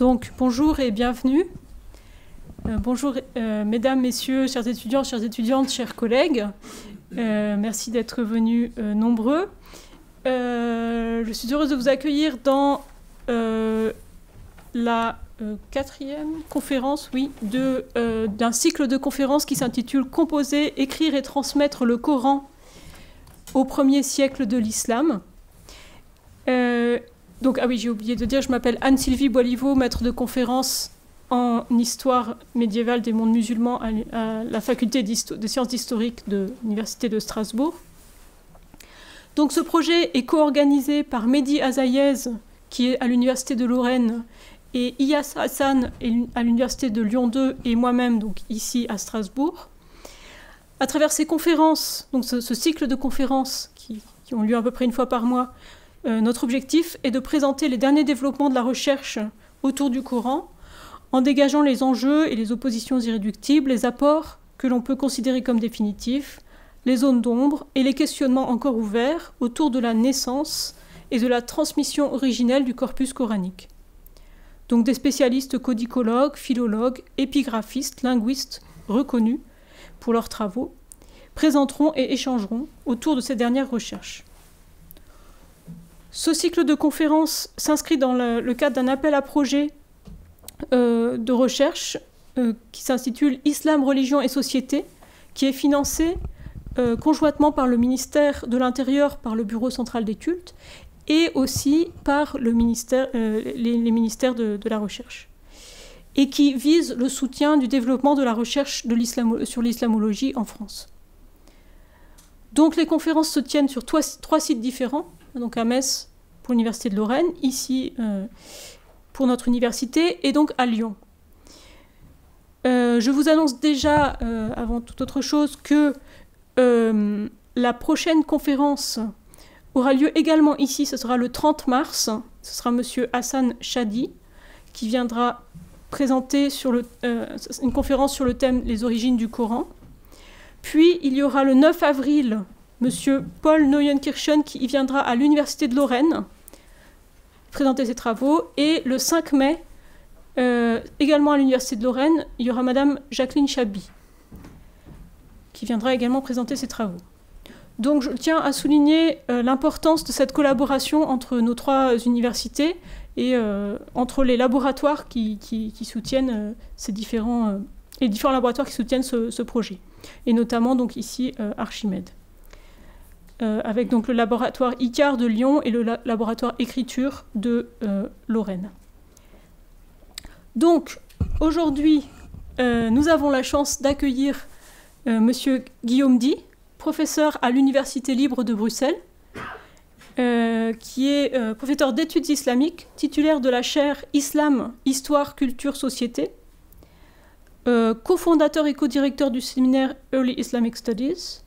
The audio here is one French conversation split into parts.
Donc, bonjour et bienvenue. Bonjour, mesdames, messieurs, chers étudiants, chères étudiantes, chers collègues. Merci d'être venus nombreux. Je suis heureuse de vous accueillir dans la quatrième conférence, d'un cycle de conférences qui s'intitule « Composer, écrire et transmettre le Coran au 1er siècle de l'islam ». Donc, ah oui, j'ai oublié de dire, je m'appelle Anne-Sylvie Boiliveau, maître de conférence en histoire médiévale des mondes musulmans à la faculté des sciences historiques de l'Université de Strasbourg. Donc, ce projet est co-organisé par Mehdi Azayez, qui est à l'Université de Lorraine, et Iyas Hassan à l'Université de Lyon 2, et moi-même, donc ici à Strasbourg. À travers ces conférences, donc ce cycle de conférences qui ont lieu à peu près une fois par mois, notre objectif est de présenter les derniers développements de la recherche autour du Coran, en dégageant les enjeux et les oppositions irréductibles, les apports que l'on peut considérer comme définitifs, les zones d'ombre et les questionnements encore ouverts autour de la naissance et de la transmission originelle du corpus coranique. Donc des spécialistes codicologues, philologues, épigraphistes, linguistes reconnus pour leurs travaux, présenteront et échangeront autour de ces dernières recherches. Ce cycle de conférences s'inscrit dans le cadre d'un appel à projet de recherche qui s'intitule « Islam, religion et société », qui est financé conjointement par le ministère de l'Intérieur, par le Bureau central des cultes, et aussi par les ministères de la recherche, et qui vise le soutien du développement de la recherche sur l'islamologie en France. Donc les conférences se tiennent sur trois sites différents, donc à Metz pour l'Université de Lorraine, ici pour notre université, et donc à Lyon. Je vous annonce déjà, avant toute autre chose, que la prochaine conférence aura lieu également ici, ce sera le 30 mars, ce sera M. Hassan Chadi, qui viendra présenter une conférence sur le thème « Les origines du Coran ». Puis il y aura le 9 avril, M. Paul Neuenkirchen, qui y viendra à l'Université de Lorraine présenter ses travaux. Et le 5 mai, également à l'Université de Lorraine, il y aura Mme Jacqueline Chabi, qui viendra également présenter ses travaux. Donc je tiens à souligner l'importance de cette collaboration entre nos trois universités et entre les laboratoires qui soutiennent les différents laboratoires qui soutiennent ce projet, et notamment donc ici Archimède, avec donc le laboratoire ICAR de Lyon et le laboratoire écriture de Lorraine. Donc aujourd'hui, nous avons la chance d'accueillir Monsieur Guillaume Di, professeur à l'Université libre de Bruxelles, qui est professeur d'études islamiques, titulaire de la chaire Islam, Histoire, Culture, Société, cofondateur et co-directeur du séminaire Early Islamic Studies.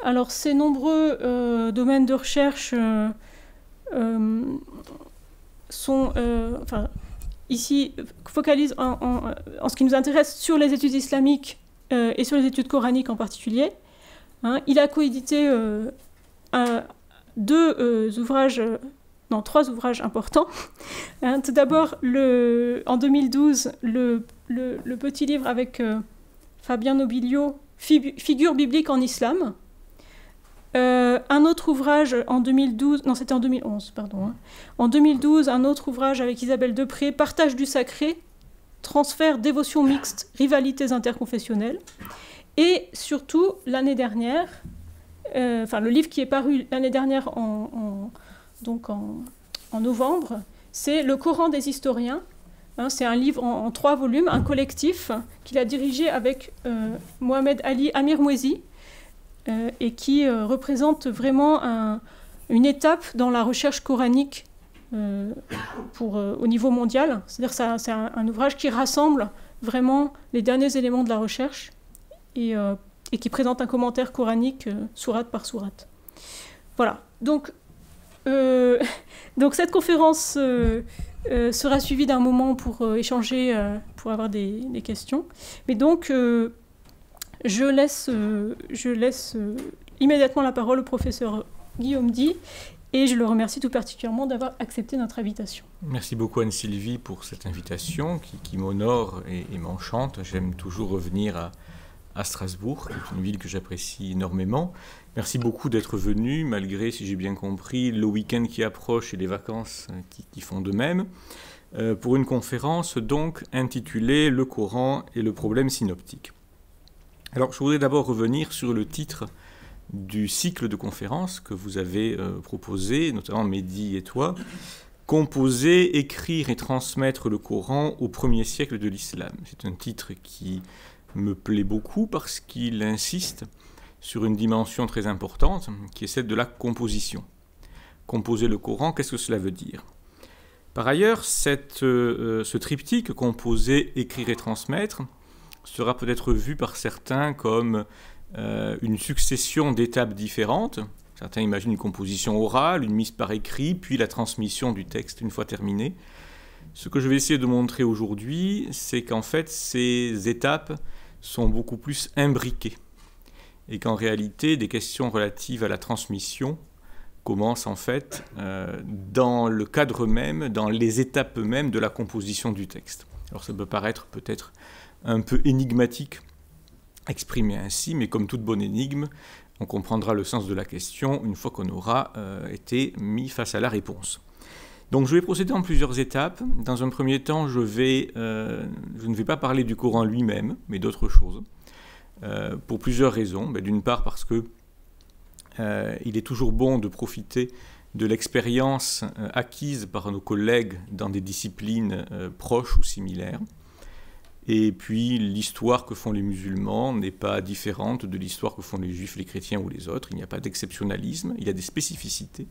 Alors, ces nombreux domaines de recherche ici focalisent en ce qui nous intéresse sur les études islamiques et sur les études coraniques en particulier. Il a coédité trois ouvrages importants. Tout d'abord, en 2012, le petit livre avec Fabien Nobiliaux, Figures bibliques en islam. Un autre ouvrage en 2012, non c'était en 2011, pardon. En 2012, un autre ouvrage avec Isabelle Depré, Partage du sacré, transfert, dévotion mixte, rivalités interconfessionnelles. Et surtout, l'année dernière, le livre qui est paru l'année dernière en novembre, c'est Le Coran des historiens. C'est un livre en 3 volumes, un collectif qu'il a dirigé avec Mohamed Ali Amir Mouezi, et qui représente vraiment une étape dans la recherche coranique au niveau mondial. C'est-à-dire que c'est un ouvrage qui rassemble vraiment les derniers éléments de la recherche et qui présente un commentaire coranique sourate par sourate. Voilà. Donc cette conférence sera suivie d'un moment pour échanger, pour avoir des questions. Mais donc, je laisse immédiatement la parole au professeur Guillaume Di Et je le remercie tout particulièrement d'avoir accepté notre invitation. Merci beaucoup Anne-Sylvie pour cette invitation qui m'honore et m'enchante. J'aime toujours revenir à Strasbourg, qui est une ville que j'apprécie énormément. Merci beaucoup d'être venu, malgré, si j'ai bien compris, le week-end qui approche et les vacances qui font de même, pour une conférence donc intitulée « Le Coran et le problème synoptique ». Alors, je voudrais d'abord revenir sur le titre du cycle de conférences que vous avez proposé, notamment Mehdi et toi, « Composer, écrire et transmettre le Coran au 1er siècle de l'islam ». C'est un titre qui me plaît beaucoup parce qu'il insiste sur une dimension très importante, qui est celle de la composition. Composer le Coran, qu'est-ce que cela veut dire ? Par ailleurs, ce triptyque, composer, écrire et transmettre, sera peut-être vu par certains comme une succession d'étapes différentes. Certains imaginent une composition orale, une mise par écrit, puis la transmission du texte une fois terminée. Ce que je vais essayer de montrer aujourd'hui, c'est qu'en fait, ces étapes sont beaucoup plus imbriquées et qu'en réalité, des questions relatives à la transmission commencent en fait dans le cadre même, dans les étapes mêmes de la composition du texte. Alors ça peut paraître peut-être un peu énigmatique, exprimé ainsi, mais comme toute bonne énigme, on comprendra le sens de la question une fois qu'on aura été mis face à la réponse. Donc je vais procéder en plusieurs étapes. Dans un premier temps, je ne vais pas parler du Coran lui-même, mais d'autres choses, pour plusieurs raisons. D'une part parce que il est toujours bon de profiter de l'expérience acquise par nos collègues dans des disciplines proches ou similaires. Et puis l'histoire que font les musulmans n'est pas différente de l'histoire que font les juifs, les chrétiens ou les autres. Il n'y a pas d'exceptionnalisme, il y a des spécificités,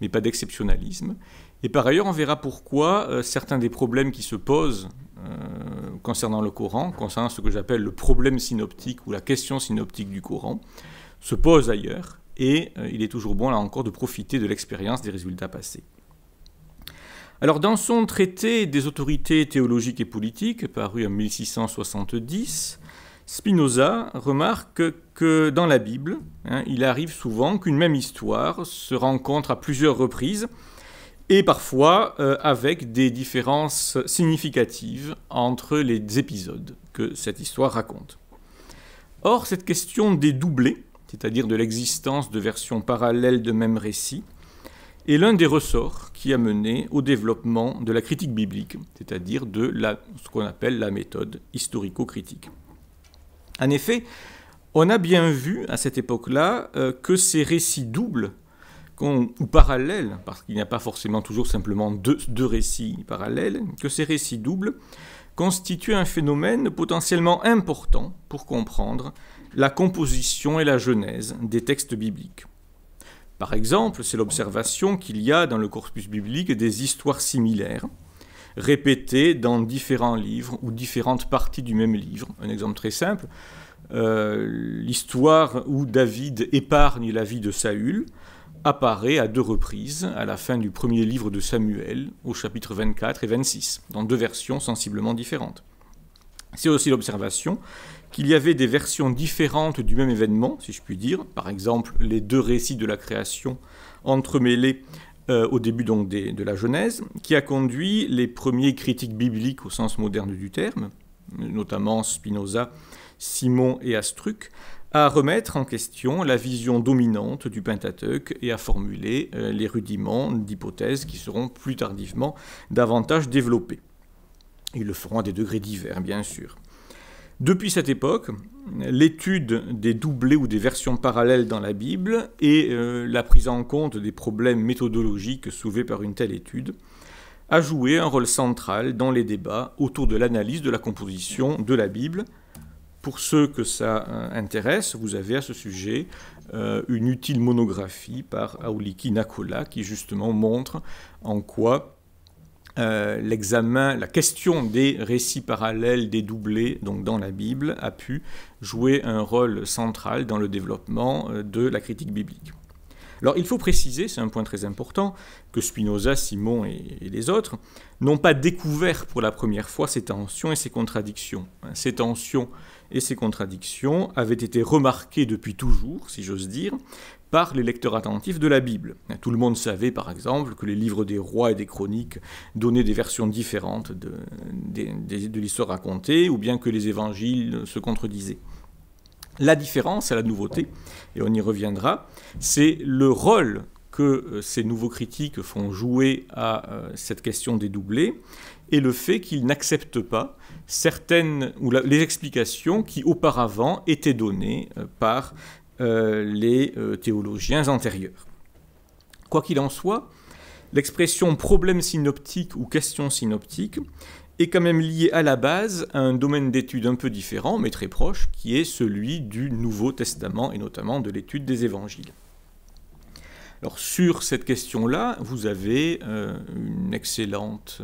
mais pas d'exceptionnalisme. Et par ailleurs, on verra pourquoi certains des problèmes qui se posent concernant le Coran, concernant ce que j'appelle le problème synoptique ou la question synoptique du Coran, se posent ailleurs. Et il est toujours bon, là encore, de profiter de l'expérience des résultats passés. Alors, dans son traité des autorités théologiques et politiques, paru en 1670, Spinoza remarque que dans la Bible, il arrive souvent qu'une même histoire se rencontre à plusieurs reprises et parfois avec des différences significatives entre les épisodes que cette histoire raconte. Or, cette question des doublés, c'est-à-dire de l'existence de versions parallèles de même récit, est l'un des ressorts qui a mené au développement de la critique biblique, c'est-à-dire de ce qu'on appelle la méthode historico-critique. En effet, on a bien vu à cette époque-là que ces récits doubles, ou parallèles, parce qu'il n'y a pas forcément toujours simplement deux récits parallèles, que ces récits doubles constituent un phénomène potentiellement important pour comprendre la composition et la genèse des textes bibliques. Par exemple, c'est l'observation qu'il y a dans le corpus biblique des histoires similaires, répétées dans différents livres ou différentes parties du même livre. Un exemple très simple, l'histoire où David épargne la vie de Saül apparaît à 2 reprises à la fin du premier livre de Samuel, au chapitre 24 et 26, dans 2 versions sensiblement différentes. C'est aussi l'observation qu'il y avait des versions différentes du même événement, si je puis dire, par exemple les 2 récits de la création entremêlés au début donc de la Genèse, qui a conduit les premiers critiques bibliques au sens moderne du terme, notamment Spinoza, Simon et Astruc, à remettre en question la vision dominante du Pentateuque et à formuler les rudiments d'hypothèses qui seront plus tardivement davantage développés. Ils le feront à des degrés divers, bien sûr. Depuis cette époque, l'étude des doublés ou des versions parallèles dans la Bible et la prise en compte des problèmes méthodologiques soulevés par une telle étude a joué un rôle central dans les débats autour de l'analyse de la composition de la Bible. Pour ceux que ça intéresse, vous avez à ce sujet une utile monographie par Auliki Nakola qui justement montre en quoi la question des récits parallèles, des doublés, donc dans la Bible, a pu jouer un rôle central dans le développement de la critique biblique. Alors il faut préciser, c'est un point très important, que Spinoza, Simon et les autres n'ont pas découvert pour la première fois ces tensions et ces contradictions. Ces tensions et ces contradictions avaient été remarquées depuis toujours, si j'ose dire, par les lecteurs attentifs de la Bible. Tout le monde savait, par exemple, que les livres des rois et des chroniques donnaient des versions différentes de l'histoire racontée, ou bien que les évangiles se contredisaient. La différence, la nouveauté, et on y reviendra, c'est le rôle que ces nouveaux critiques font jouer à cette question des doublés, et le fait qu'ils n'acceptent pas les explications qui auparavant étaient données par les théologiens antérieurs. Quoi qu'il en soit, l'expression problème synoptique ou question synoptique est quand même liée à la base à un domaine d'étude un peu différent, mais très proche, qui est celui du Nouveau Testament et notamment de l'étude des évangiles. Alors sur cette question-là, vous avez une excellente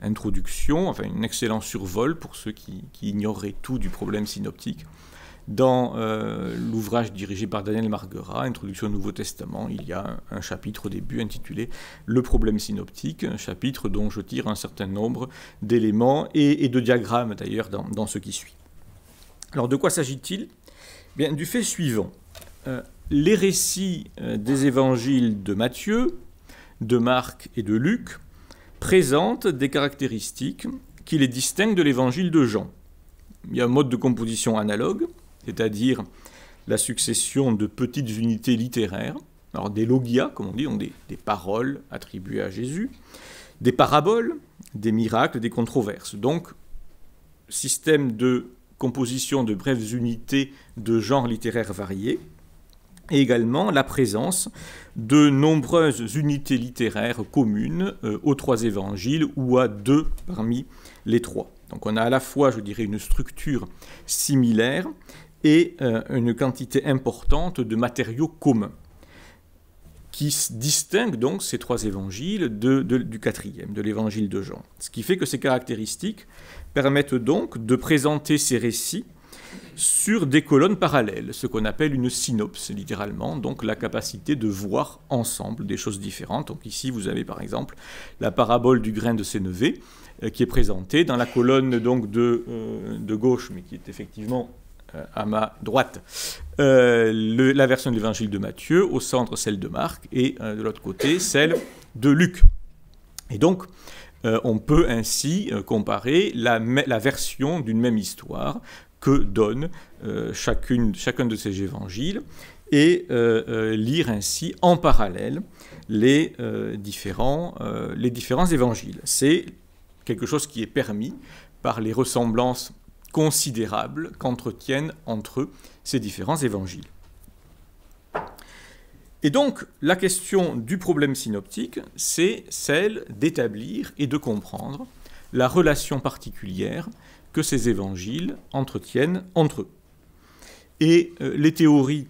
introduction, enfin un excellent survol pour ceux qui ignoreraient tout du problème synoptique. Dans l'ouvrage dirigé par Daniel Marguerat, Introduction au Nouveau Testament, il y a un chapitre au début intitulé « Le problème synoptique », un chapitre dont je tire un certain nombre d'éléments et de diagrammes d'ailleurs dans ce qui suit. Alors de quoi s'agit-il ? Bien, du fait suivant. Les récits des évangiles de Matthieu, de Marc et de Luc présentent des caractéristiques qui les distinguent de l'évangile de Jean. Il y a un mode de composition analogue, c'est-à-dire la succession de petites unités littéraires, alors des logia, comme on dit, donc des paroles attribuées à Jésus, des paraboles, des miracles, des controverses. Donc, système de composition de brèves unités de genres littéraires variés, et également la présence de nombreuses unités littéraires communes aux trois évangiles ou à deux parmi les trois. Donc on a à la fois, je dirais, une structure similaire et une quantité importante de matériaux communs qui distinguent donc ces trois évangiles du quatrième, de l'évangile de Jean. Ce qui fait que ces caractéristiques permettent donc de présenter ces récits sur des colonnes parallèles, ce qu'on appelle une synopse, littéralement, donc la capacité de voir ensemble des choses différentes. Donc ici, vous avez par exemple la parabole du grain de sénévé, qui est présentée dans la colonne donc de gauche, mais qui est effectivement à ma droite, la version de l'évangile de Matthieu, au centre celle de Marc, et de l'autre côté celle de Luc. Et donc, on peut ainsi comparer la version d'une même histoire que donne chacun de ces évangiles et lire ainsi en parallèle les différents évangiles. C'est quelque chose qui est permis par les ressemblances considérables qu'entretiennent entre eux ces différents évangiles. Et donc, la question du problème synoptique, c'est celle d'établir et de comprendre la relation particulière que ces évangiles entretiennent entre eux. Et les théories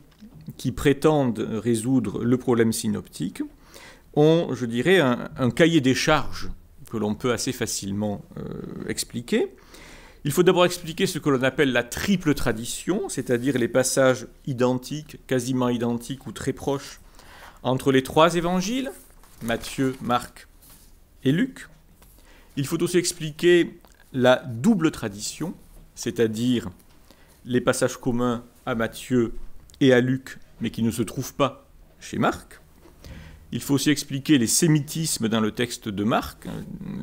qui prétendent résoudre le problème synoptique ont, je dirais, un cahier des charges que l'on peut assez facilement expliquer. Il faut d'abord expliquer ce que l'on appelle la triple tradition, c'est-à-dire les passages identiques, quasiment identiques ou très proches entre les trois évangiles, Matthieu, Marc et Luc. Il faut aussi expliquer la double tradition, c'est-à-dire les passages communs à Matthieu et à Luc, mais qui ne se trouvent pas chez Marc. Il faut aussi expliquer les sémitismes dans le texte de Marc.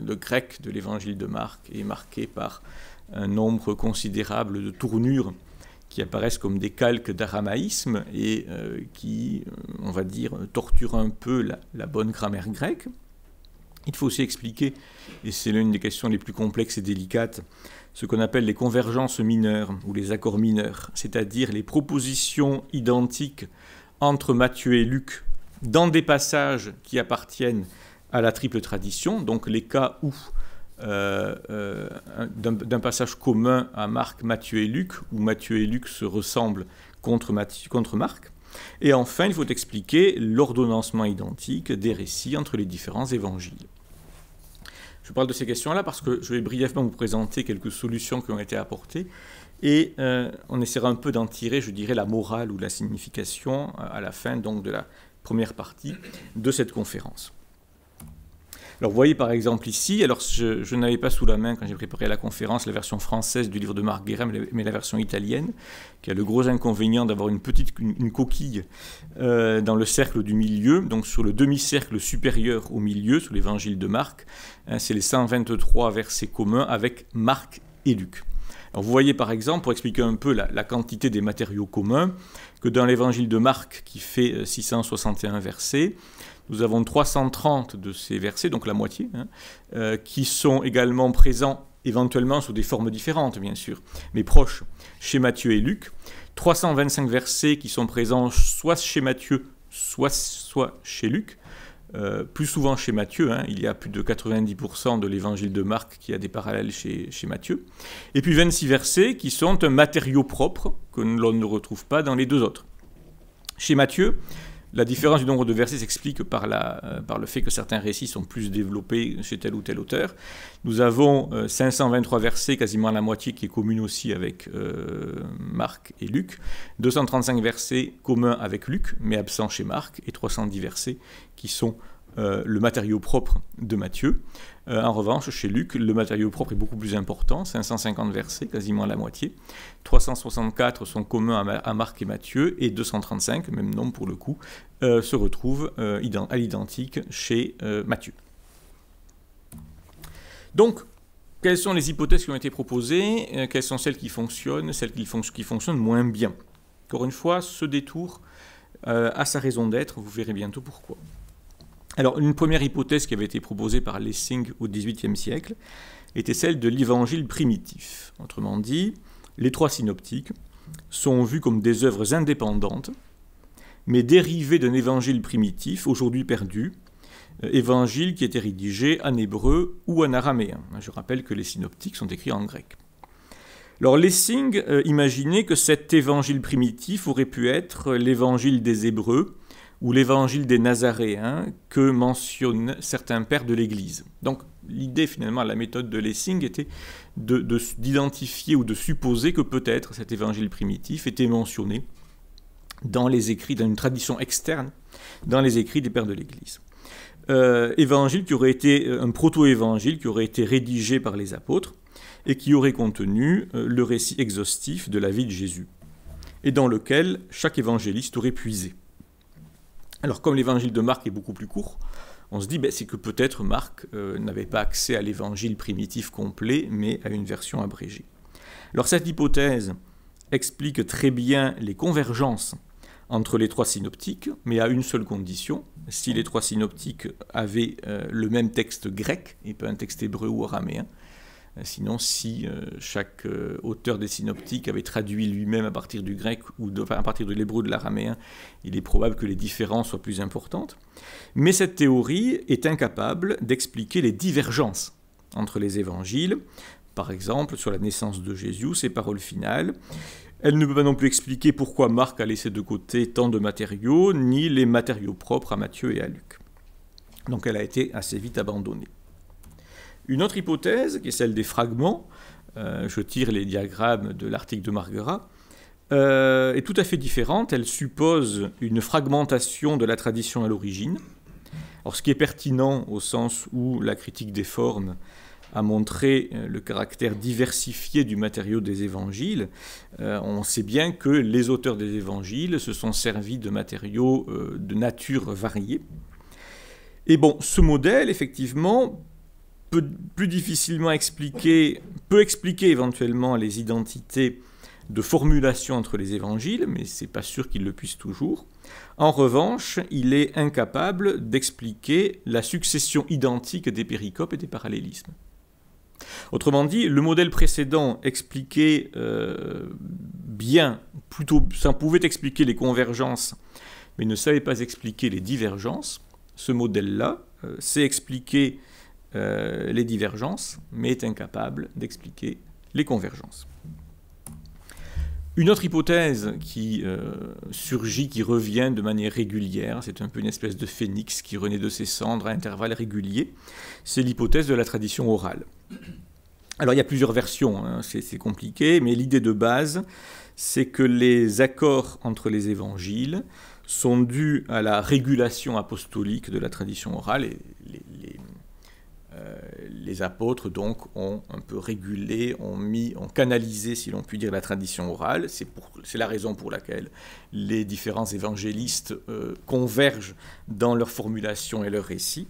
Le grec de l'évangile de Marc est marqué par un nombre considérable de tournures qui apparaissent comme des calques d'aramaïsme et qui, on va dire, torturent un peu la bonne grammaire grecque. Il faut aussi expliquer, et c'est l'une des questions les plus complexes et délicates, ce qu'on appelle les convergences mineures ou les accords mineurs, c'est-à-dire les propositions identiques entre Matthieu et Luc dans des passages qui appartiennent à la triple tradition, donc les cas où d'un passage commun à Marc, Matthieu et Luc, où Matthieu et Luc se ressemblent contre Marc. Et enfin, il faut expliquer l'ordonnancement identique des récits entre les différents évangiles. Je parle de ces questions-là parce que je vais brièvement vous présenter quelques solutions qui ont été apportées et on essaiera un peu d'en tirer, je dirais, la morale ou la signification à la fin donc, de la première partie de cette conférence. Alors vous voyez par exemple ici, alors je n'avais pas sous la main quand j'ai préparé la conférence la version française du livre de Marc Guérin, mais la version italienne, qui a le gros inconvénient d'avoir une coquille dans le cercle du milieu, donc sur le demi-cercle supérieur au milieu, sur l'évangile de Marc, c'est les 123 versets communs avec Marc et Luc. Alors vous voyez par exemple, pour expliquer un peu la quantité des matériaux communs, que dans l'évangile de Marc, qui fait 661 versets, nous avons 330 de ces versets, donc la moitié, qui sont également présents éventuellement sous des formes différentes, bien sûr, mais proches chez Matthieu et Luc. 325 versets qui sont présents soit chez Matthieu, soit chez Luc. Plus souvent chez Matthieu, il y a plus de 90% de l'évangile de Marc qui a des parallèles chez Matthieu. Et puis 26 versets qui sont un matériau propre que l'on ne retrouve pas dans les deux autres. Chez Matthieu, la différence du nombre de versets s'explique par le fait que certains récits sont plus développés chez tel ou tel auteur. Nous avons 523 versets, quasiment la moitié, qui est commune aussi avec Marc et Luc, 235 versets communs avec Luc, mais absents chez Marc, et 310 versets qui sont le matériau propre de Matthieu. En revanche, chez Luc, le matériau propre est beaucoup plus important, 550 versets, quasiment la moitié. 364 sont communs à Marc et Matthieu, et 235, même nombre pour le coup, se retrouvent à l'identique chez Matthieu. Donc, quelles sont les hypothèses qui ont été proposées? Quelles sont celles qui fonctionnent, celles qui fonctionnent moins bien? Encore une fois, ce détour a sa raison d'être, vous verrez bientôt pourquoi. Alors, une première hypothèse qui avait été proposée par Lessing au XVIIIe siècle était celle de l'évangile primitif. Autrement dit, les trois synoptiques sont vus comme des œuvres indépendantes, mais dérivées d'un évangile primitif, aujourd'hui perdu, évangile qui était rédigé en hébreu ou en araméen. Je rappelle que les synoptiques sont écrits en grec. Alors Lessing imaginait que cet évangile primitif aurait pu être l'évangile des Hébreux, ou l'évangile des Nazaréens que mentionnent certains pères de l'Église. Donc l'idée finalement, la méthode de Lessing était d'identifier ou de supposer que peut-être cet évangile primitif était mentionné dans les écrits, dans une tradition externe, dans les écrits des pères de l'Église. Évangile qui aurait été un proto-évangile qui aurait été rédigé par les apôtres et qui aurait contenu le récit exhaustif de la vie de Jésus et dans lequel chaque évangéliste aurait puisé. Alors, comme l'évangile de Marc est beaucoup plus court, on se dit c'est que peut-être Marc n'avait pas accès à l'évangile primitif complet, mais à une version abrégée. Alors, cette hypothèse explique très bien les convergences entre les trois synoptiques, mais à une seule condition, si les trois synoptiques avaient le même texte grec, et pas un texte hébreu ou araméen. Sinon, si chaque auteur des synoptiques avait traduit lui-même à partir du grec ou à partir de l'hébreu ou de l'araméen, il est probable que les différences soient plus importantes. Mais cette théorie est incapable d'expliquer les divergences entre les évangiles. Par exemple, sur la naissance de Jésus, ses paroles finales. Elle ne peut pas non plus expliquer pourquoi Marc a laissé de côté tant de matériaux, ni les matériaux propres à Matthieu et à Luc. Donc elle a été assez vite abandonnée. Une autre hypothèse, qui est celle des fragments, je tire les diagrammes de l'article de Marguerat, est tout à fait différente. Elle suppose une fragmentation de la tradition à l'origine. Alors, ce qui est pertinent au sens où la critique des formes a montré le caractère diversifié du matériau des évangiles, on sait bien que les auteurs des évangiles se sont servis de matériaux de nature variée. Et bon, ce modèle, effectivement, peut plus difficilement peut expliquer éventuellement les identités de formulation entre les évangiles, mais ce n'est pas sûr qu'il le puisse toujours. En revanche, il est incapable d'expliquer la succession identique des péricopes et des parallélismes. Autrement dit, le modèle précédent expliquait bien, plutôt, ça pouvait expliquer les convergences, mais ne savait pas expliquer les divergences. Ce modèle-là sait expliquer les divergences, mais est incapable d'expliquer les convergences. Une autre hypothèse qui surgit, qui revient de manière régulière, c'est un peu une espèce de phénix qui renaît de ses cendres à intervalles réguliers, c'est l'hypothèse de la tradition orale. Alors il y a plusieurs versions, c'est compliqué, mais l'idée de base, c'est que les accords entre les évangiles sont dus à la régulation apostolique de la tradition orale, et les apôtres donc ont un peu régulé, ont canalisé, si l'on peut dire, la tradition orale. C'est la raison pour laquelle les différents évangélistes convergent dans leur formulation et leur récit.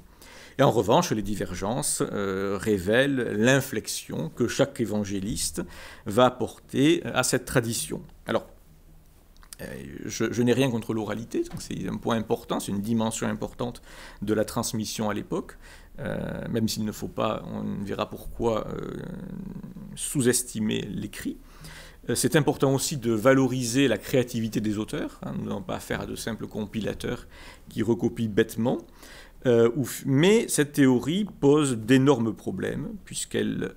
Et en revanche, les divergences révèlent l'inflexion que chaque évangéliste va apporter à cette tradition. Alors, je n'ai rien contre l'oralité, c'est un point important, c'est une dimension importante de la transmission à l'époque, même s'il ne faut pas, on verra pourquoi, sous-estimer l'écrit. C'est important aussi de valoriser la créativité des auteurs, nous n'avons pas affaire à de simples compilateurs qui recopient bêtement, mais cette théorie pose d'énormes problèmes, puisqu'elle,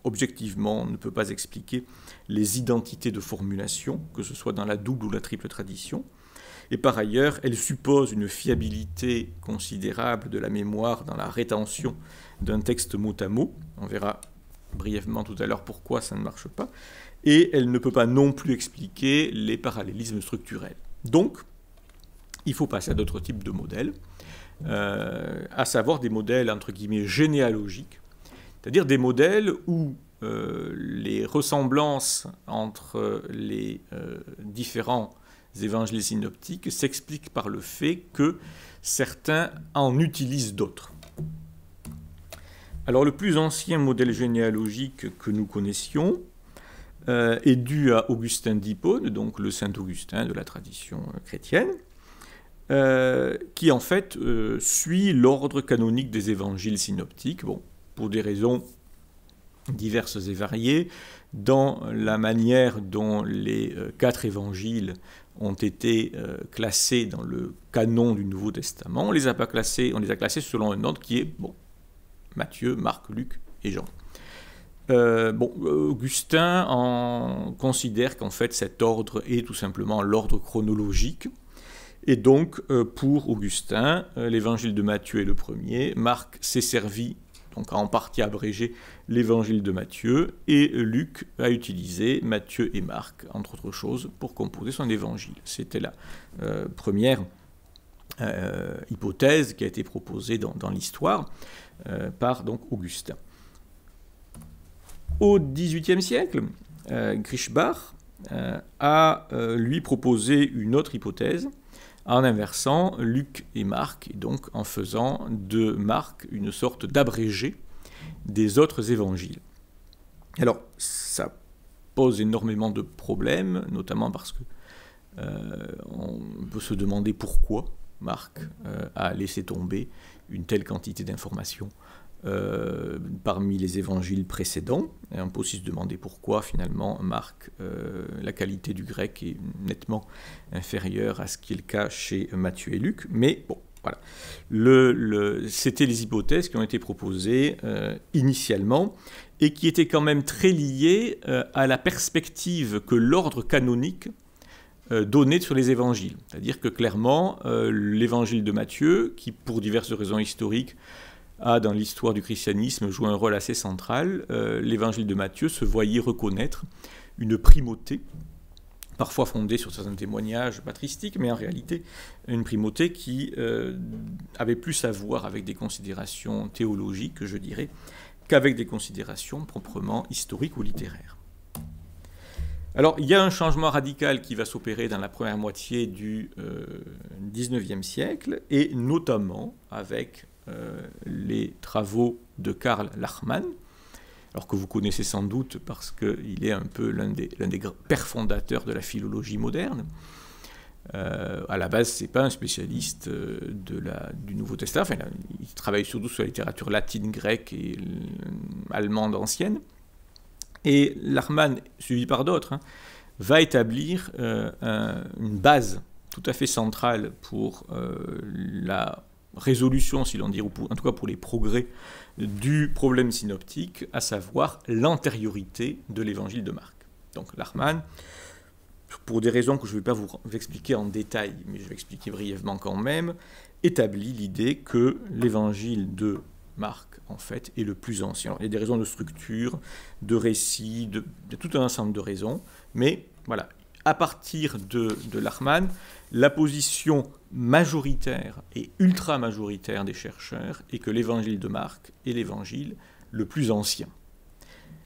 objectivement, ne peut pas expliquer les identités de formulation, que ce soit dans la double ou la triple tradition. Et par ailleurs, elle suppose une fiabilité considérable de la mémoire dans la rétention d'un texte mot à mot. On verra brièvement tout à l'heure pourquoi ça ne marche pas. Et elle ne peut pas non plus expliquer les parallélismes structurels. Donc, il faut passer à d'autres types de modèles, à savoir des modèles, entre guillemets, généalogiques, c'est-à-dire des modèles où les ressemblances entre les différents évangiles synoptiques s'expliquent par le fait que certains en utilisent d'autres. Alors le plus ancien modèle généalogique que nous connaissions est dû à Augustin d'Hippone, donc le Saint Augustin de la tradition chrétienne, qui en fait suit l'ordre canonique des évangiles synoptiques, bon, pour des raisons diverses et variées, dans la manière dont les 4 évangiles ont été classés dans le canon du Nouveau Testament. On les a classés selon un ordre qui est Matthieu, Marc, Luc et Jean. Augustin considère qu'en fait cet ordre est tout simplement l'ordre chronologique. Et donc, pour Augustin, l'évangile de Matthieu est le premier, Marc s'est servi, donc a en partie abrégé l'évangile de Matthieu, et Luc a utilisé Matthieu et Marc, entre autres choses, pour composer son évangile. C'était la première hypothèse qui a été proposée dans l'histoire par donc Augustin. Au XVIIIe siècle, Grischbach a lui proposé une autre hypothèse, en inversant Luc et Marc, et donc en faisant de Marc une sorte d'abrégé des autres évangiles. Alors, ça pose énormément de problèmes, notamment parce que on peut se demander pourquoi Marc a laissé tomber une telle quantité d'informations parmi les évangiles précédents. Et on peut aussi se demander pourquoi, finalement, Marc, la qualité du grec est nettement inférieure à ce qui est le cas chez Matthieu et Luc. Mais bon, voilà. C'était les hypothèses qui ont été proposées initialement et qui étaient quand même très liées à la perspective que l'ordre canonique donnait sur les évangiles. C'est-à-dire que clairement, l'évangile de Matthieu, qui pour diverses raisons historiques a, dans l'histoire du christianisme, joué un rôle assez central, l'évangile de Matthieu se voyait reconnaître une primauté, parfois fondée sur certains témoignages patristiques, mais en réalité une primauté qui avait plus à voir avec des considérations théologiques, je dirais, qu'avec des considérations proprement historiques ou littéraires. Alors, il y a un changement radical qui va s'opérer dans la première moitié du XIXe siècle, et notamment avec les travaux de Karl Lachmann, alors que vous connaissez sans doute parce qu'il est un peu l'un des pères fondateurs de la philologie moderne. À la base, ce n'est pas un spécialiste du Nouveau Testament, enfin, il travaille surtout sur la littérature latine, grecque et allemande ancienne. Et Lachmann, suivi par d'autres, va établir une base tout à fait centrale pour la résolution, si l'on dit, ou en tout cas pour les progrès du problème synoptique, à savoir l'antériorité de l'évangile de Marc. Donc Lachmann, pour des raisons que je ne vais pas vous expliquer en détail, mais je vais expliquer brièvement quand même, établit l'idée que l'évangile de Marc, en fait, est le plus ancien. Alors, il y a des raisons de structure, de récit, de tout un ensemble de raisons, mais Voilà. À partir de Lachmann, la position majoritaire et ultra-majoritaire des chercheurs est que l'évangile de Marc est l'évangile le plus ancien.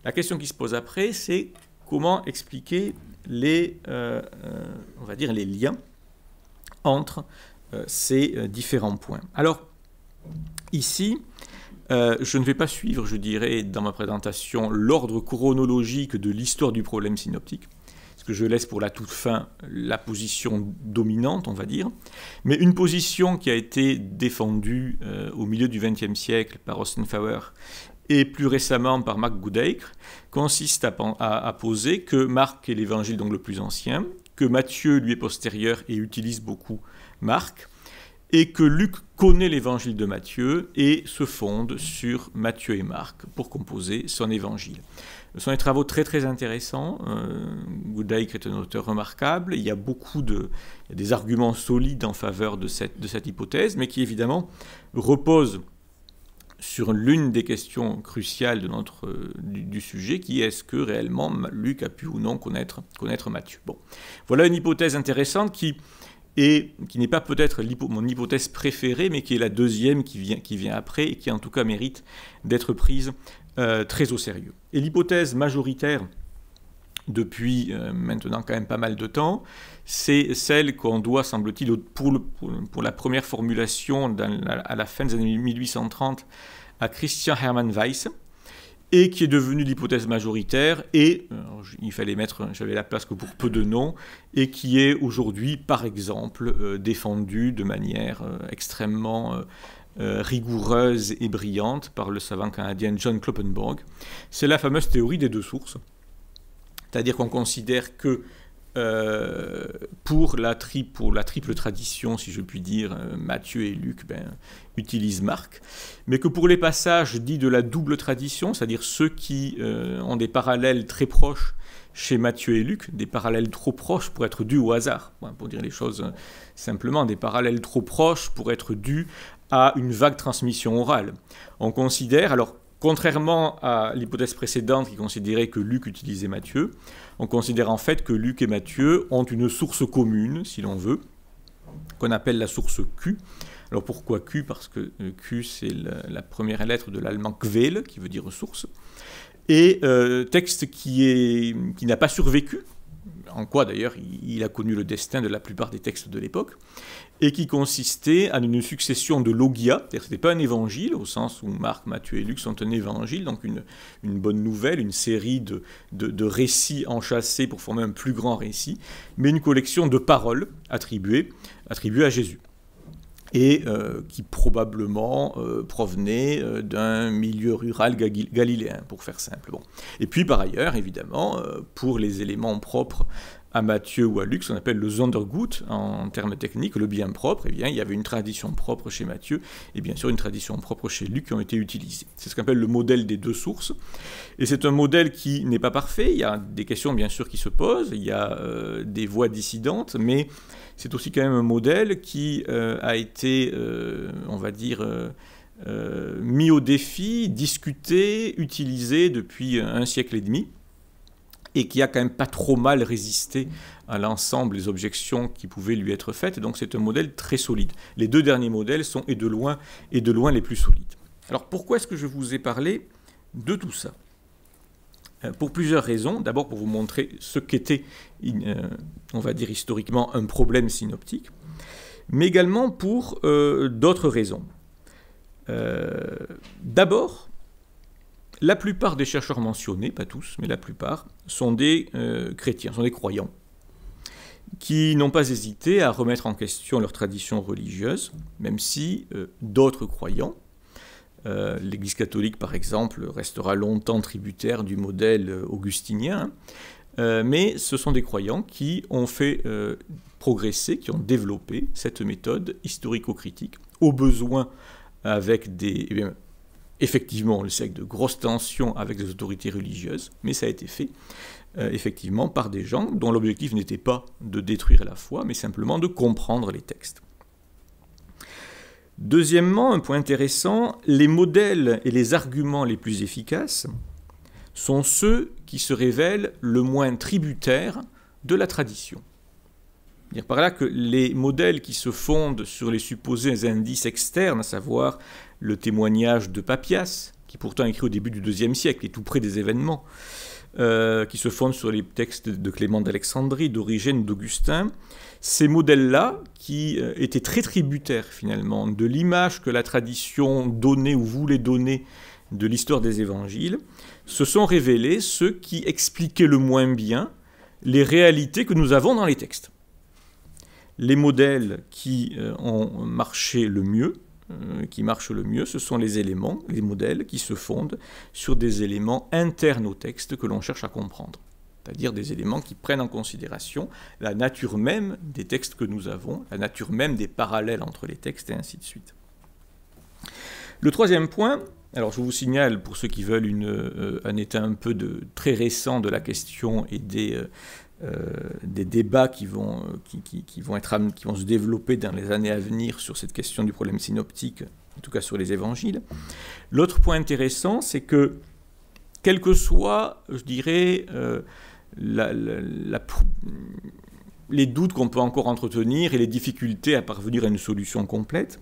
La question qui se pose après, c'est comment expliquer on va dire les liens entre ces différents points. Alors, ici, je ne vais pas suivre, je dirais, dans ma présentation, l'ordre chronologique de l'histoire du problème synoptique, parce que je laisse pour la toute fin la position dominante, on va dire, mais une position qui a été défendue au milieu du XXe siècle par Ostenfauer et plus récemment par Marc Goodacre, consiste à poser que Marc est l'évangile donc le plus ancien, que Matthieu lui est postérieur et utilise beaucoup Marc, et que Luc connaît l'évangile de Matthieu et se fonde sur Matthieu et Marc pour composer son évangile. Ce sont des travaux très très intéressants. Goodacre est un auteur remarquable. Il y a des arguments solides en faveur de cette hypothèse, mais qui évidemment reposent sur l'une des questions cruciales du sujet, qui est est-ce que réellement Luc a pu ou non connaître Matthieu. Bon. Voilà une hypothèse intéressante qui n'est pas peut-être mon hypothèse préférée, mais qui est la deuxième qui vient après, et qui en tout cas mérite d'être prise très au sérieux. Et l'hypothèse majoritaire, depuis maintenant quand même pas mal de temps, c'est celle qu'on doit, semble-t-il, pour la première formulation à la fin des années 1830 à Christian Hermann Weiss, et qui est devenue l'hypothèse majoritaire, et j'avais la place que pour peu de noms, et qui est aujourd'hui, par exemple, défendue de manière extrêmement rigoureuse et brillante par le savant canadien John Kloppenborg. C'est la fameuse théorie des deux sources, c'est-à-dire qu'on considère que pour la triple tradition, si je puis dire, Matthieu et Luc utilisent Marc, mais que pour les passages dits de la double tradition, c'est-à-dire ceux qui ont des parallèles très proches chez Matthieu et Luc, des parallèles trop proches pour être dus au hasard, pour dire les choses simplement, des parallèles trop proches pour être dus à une vague transmission orale. On considère, alors contrairement à l'hypothèse précédente qui considérait que Luc utilisait Matthieu, on considère en fait que Luc et Matthieu ont une source commune, si l'on veut, qu'on appelle la source Q. Alors pourquoi Q ? Parce que Q, c'est la première lettre de l'allemand Quelle, qui veut dire source. Et texte qui n'a pas survécu, en quoi d'ailleurs il a connu le destin de la plupart des textes de l'époque, et qui consistait en une succession de logia, c'est-à-dire que ce n'était pas un évangile, au sens où Marc, Matthieu et Luc sont un évangile, donc une bonne nouvelle, une série de récits enchâssés pour former un plus grand récit, mais une collection de paroles attribuées à Jésus, et qui probablement provenaient d'un milieu rural galiléen, pour faire simple. Bon. Et puis par ailleurs, évidemment, pour les éléments propres à Matthieu ou à Luc, ce qu'on appelle le Sondergut en termes techniques, le bien propre, eh bien, il y avait une tradition propre chez Matthieu et bien sûr une tradition propre chez Luc qui ont été utilisées. C'est ce qu'on appelle le modèle des deux sources. Et c'est un modèle qui n'est pas parfait, il y a des questions bien sûr qui se posent, il y a des voix dissidentes, mais c'est aussi quand même un modèle qui a été, on va dire, mis au défi, discuté, utilisé depuis un siècle et demi, et qui a quand même pas trop mal résisté à l'ensemble des objections qui pouvaient lui être faites. Donc c'est un modèle très solide. Les deux derniers modèles sont et de loin les plus solides. Alors pourquoi est-ce que je vous ai parlé de tout ça ? Pour plusieurs raisons. D'abord pour vous montrer ce qu'était, on va dire historiquement, un problème synoptique, mais également pour d'autres raisons. D'abord, la plupart des chercheurs mentionnés, pas tous, mais la plupart, sont des chrétiens, sont des croyants, qui n'ont pas hésité à remettre en question leur tradition religieuse, même si d'autres croyants, l'Église catholique par exemple, restera longtemps tributaire du modèle augustinien, mais ce sont des croyants qui ont fait progresser, qui ont développé cette méthode historico-critique, au besoin avec effectivement, on le sait, avec de grosses tensions avec des autorités religieuses, mais ça a été fait, effectivement, par des gens dont l'objectif n'était pas de détruire la foi, mais simplement de comprendre les textes. Deuxièmement, un point intéressant, les modèles et les arguments les plus efficaces sont ceux qui se révèlent le moins tributaires de la tradition. C'est-à-dire par là que les modèles qui se fondent sur les supposés indices externes, à savoir le témoignage de Papias, qui pourtant est écrit au début du IIe siècle et tout près des événements, qui se fondent sur les textes de Clément d'Alexandrie, d'Origène, d'Augustin, ces modèles-là, qui étaient très tributaires finalement de l'image que la tradition donnait ou voulait donner de l'histoire des évangiles, se sont révélés ceux qui expliquaient le moins bien les réalités que nous avons dans les textes. Les modèles qui ont marché le mieux, ce sont les éléments, les modèles qui se fondent sur des éléments internes au texte que l'on cherche à comprendre. C'est-à-dire des éléments qui prennent en considération la nature même des textes que nous avons, la nature même des parallèles entre les textes, et ainsi de suite. Le troisième point, alors je vous signale, pour ceux qui veulent un état un peu très récent de la question et des débats qui vont se développer dans les années à venir sur cette question du problème synoptique, en tout cas sur les évangiles. L'autre point intéressant, c'est que, quel que soit, je dirais, les doutes qu'on peut encore entretenir et les difficultés à parvenir à une solution complète,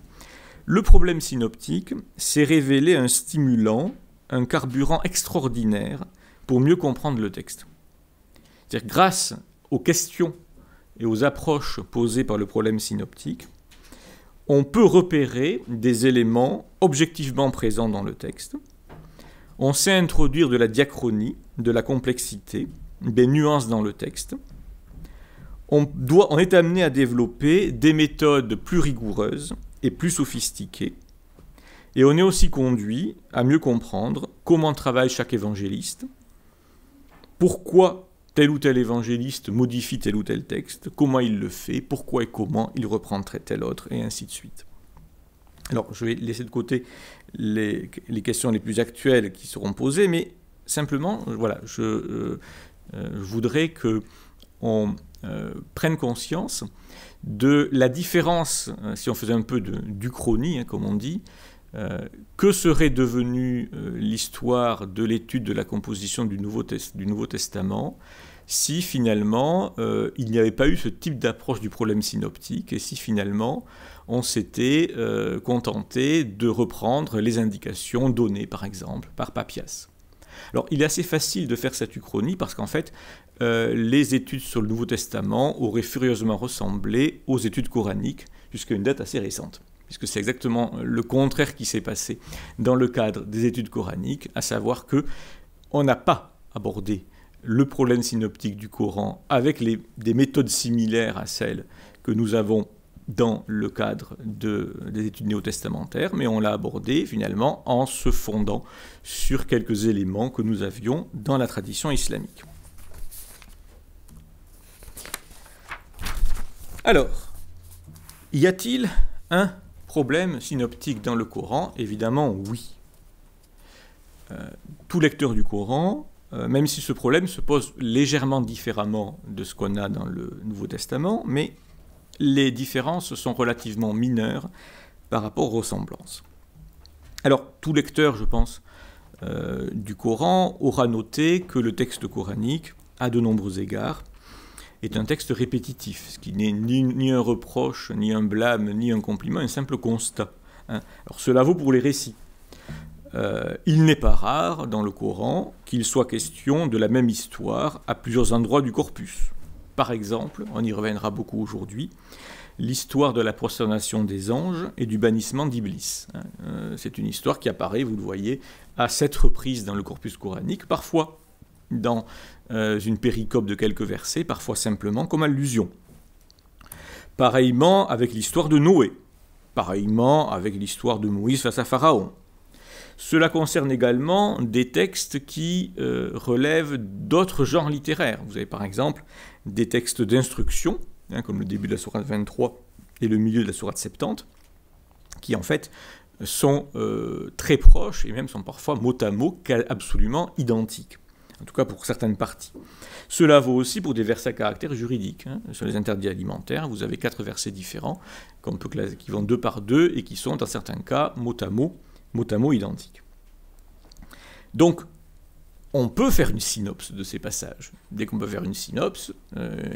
le problème synoptique s'est révélé un stimulant, un carburant extraordinaire pour mieux comprendre le texte. C'est-à-dire, grâce aux questions et aux approches posées par le problème synoptique, on peut repérer des éléments objectivement présents dans le texte. On sait introduire de la diachronie, de la complexité, des nuances dans le texte. On est amené à développer des méthodes plus rigoureuses et plus sophistiquées. Et on est aussi conduit à mieux comprendre comment travaille chaque évangéliste, pourquoi tel ou tel évangéliste modifie tel ou tel texte, comment il le fait, pourquoi et comment il reprend tel autre, et ainsi de suite. Alors, je vais laisser de côté les questions les plus actuelles qui seront posées, mais simplement, voilà, je voudrais qu'on prenne conscience de la différence, si on faisait un peu d'uchronie, comme on dit, que serait devenue l'histoire de l'étude de la composition du Nouveau Testament si finalement il n'y avait pas eu ce type d'approche du problème synoptique et si finalement on s'était contenté de reprendre les indications données par exemple par Papias. Alors il est assez facile de faire cette uchronie parce qu'en fait les études sur le Nouveau Testament auraient furieusement ressemblé aux études coraniques jusqu'à une date assez récente, puisque c'est exactement le contraire qui s'est passé dans le cadre des études coraniques, à savoir qu'on n'a pas abordé le problème synoptique du Coran avec des méthodes similaires à celles que nous avons dans le cadre des études néo-testamentaires, mais on l'a abordé finalement en se fondant sur quelques éléments que nous avions dans la tradition islamique. Alors, y a-t-il un problème synoptique dans le Coran? Évidemment, oui. Tout lecteur du Coran, même si ce problème se pose légèrement différemment de ce qu'on a dans le Nouveau Testament, mais les différences sont relativement mineures par rapport aux ressemblances. Alors, tout lecteur, je pense, du Coran aura noté que le texte coranique, à de nombreux égards, est un texte répétitif, ce qui n'est ni un reproche, ni un blâme, ni un compliment, un simple constat. Alors cela vaut pour les récits. Il n'est pas rare dans le Coran qu'il soit question de la même histoire à plusieurs endroits du corpus. Par exemple, on y reviendra beaucoup aujourd'hui, l'histoire de la prosternation des anges et du bannissement d'Iblis. C'est une histoire qui apparaît, vous le voyez, à 7 reprises dans le corpus coranique, parfois dans une péricope de quelques versets, parfois simplement comme allusion. Pareillement avec l'histoire de Noé, pareillement avec l'histoire de Moïse face à Pharaon. Cela concerne également des textes qui relèvent d'autres genres littéraires. Vous avez par exemple des textes d'instruction, comme le début de la sourate 23 et le milieu de la sourate 70, qui en fait sont très proches et même sont parfois mot à mot absolument identiques. En tout cas pour certaines parties. Cela vaut aussi pour des versets à caractère juridique. Sur les interdits alimentaires, vous avez 4 versets différents qui vont 2 par 2 et qui sont dans certains cas mot à mot identiques. Donc, on peut faire une synopse de ces passages. Dès qu'on peut faire une synopse,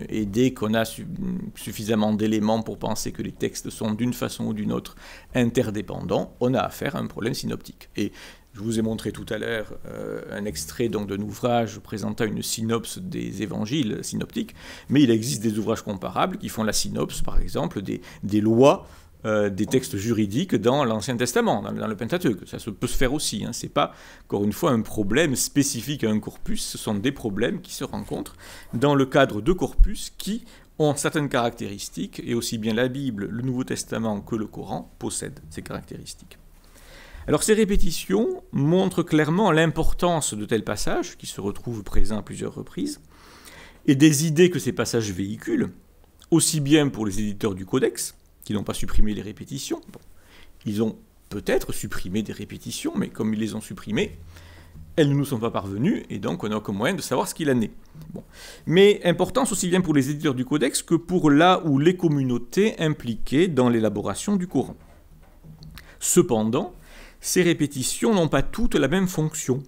et dès qu'on a suffisamment d'éléments pour penser que les textes sont d'une façon ou d'une autre interdépendants, on a affaire à un problème synoptique. Et je vous ai montré tout à l'heure un extrait donc, d'un ouvrage présentant une synopse des évangiles synoptiques, mais il existe des ouvrages comparables qui font la synopse, par exemple, des lois, des textes juridiques dans l'Ancien Testament, dans le Pentateuque. Ça peut se faire aussi. Ce n'est pas, encore une fois, un problème spécifique à un corpus. Ce sont des problèmes qui se rencontrent dans le cadre de corpus qui ont certaines caractéristiques, et aussi bien la Bible, le Nouveau Testament que le Coran possèdent ces caractéristiques. Alors ces répétitions montrent clairement l'importance de tels passages, qui se retrouvent présents à plusieurs reprises, et des idées que ces passages véhiculent, aussi bien pour les éditeurs du Codex, qui n'ont pas supprimé les répétitions. Bon, ils ont peut-être supprimé des répétitions, mais comme ils les ont supprimées, elles ne nous sont pas parvenues, et donc on n'a aucun moyen de savoir ce qu'il en est. Bon. Mais importance aussi bien pour les éditeurs du Codex que pour là où les communautés impliquées dans l'élaboration du Coran. Cependant, ces répétitions n'ont pas toutes la même fonction.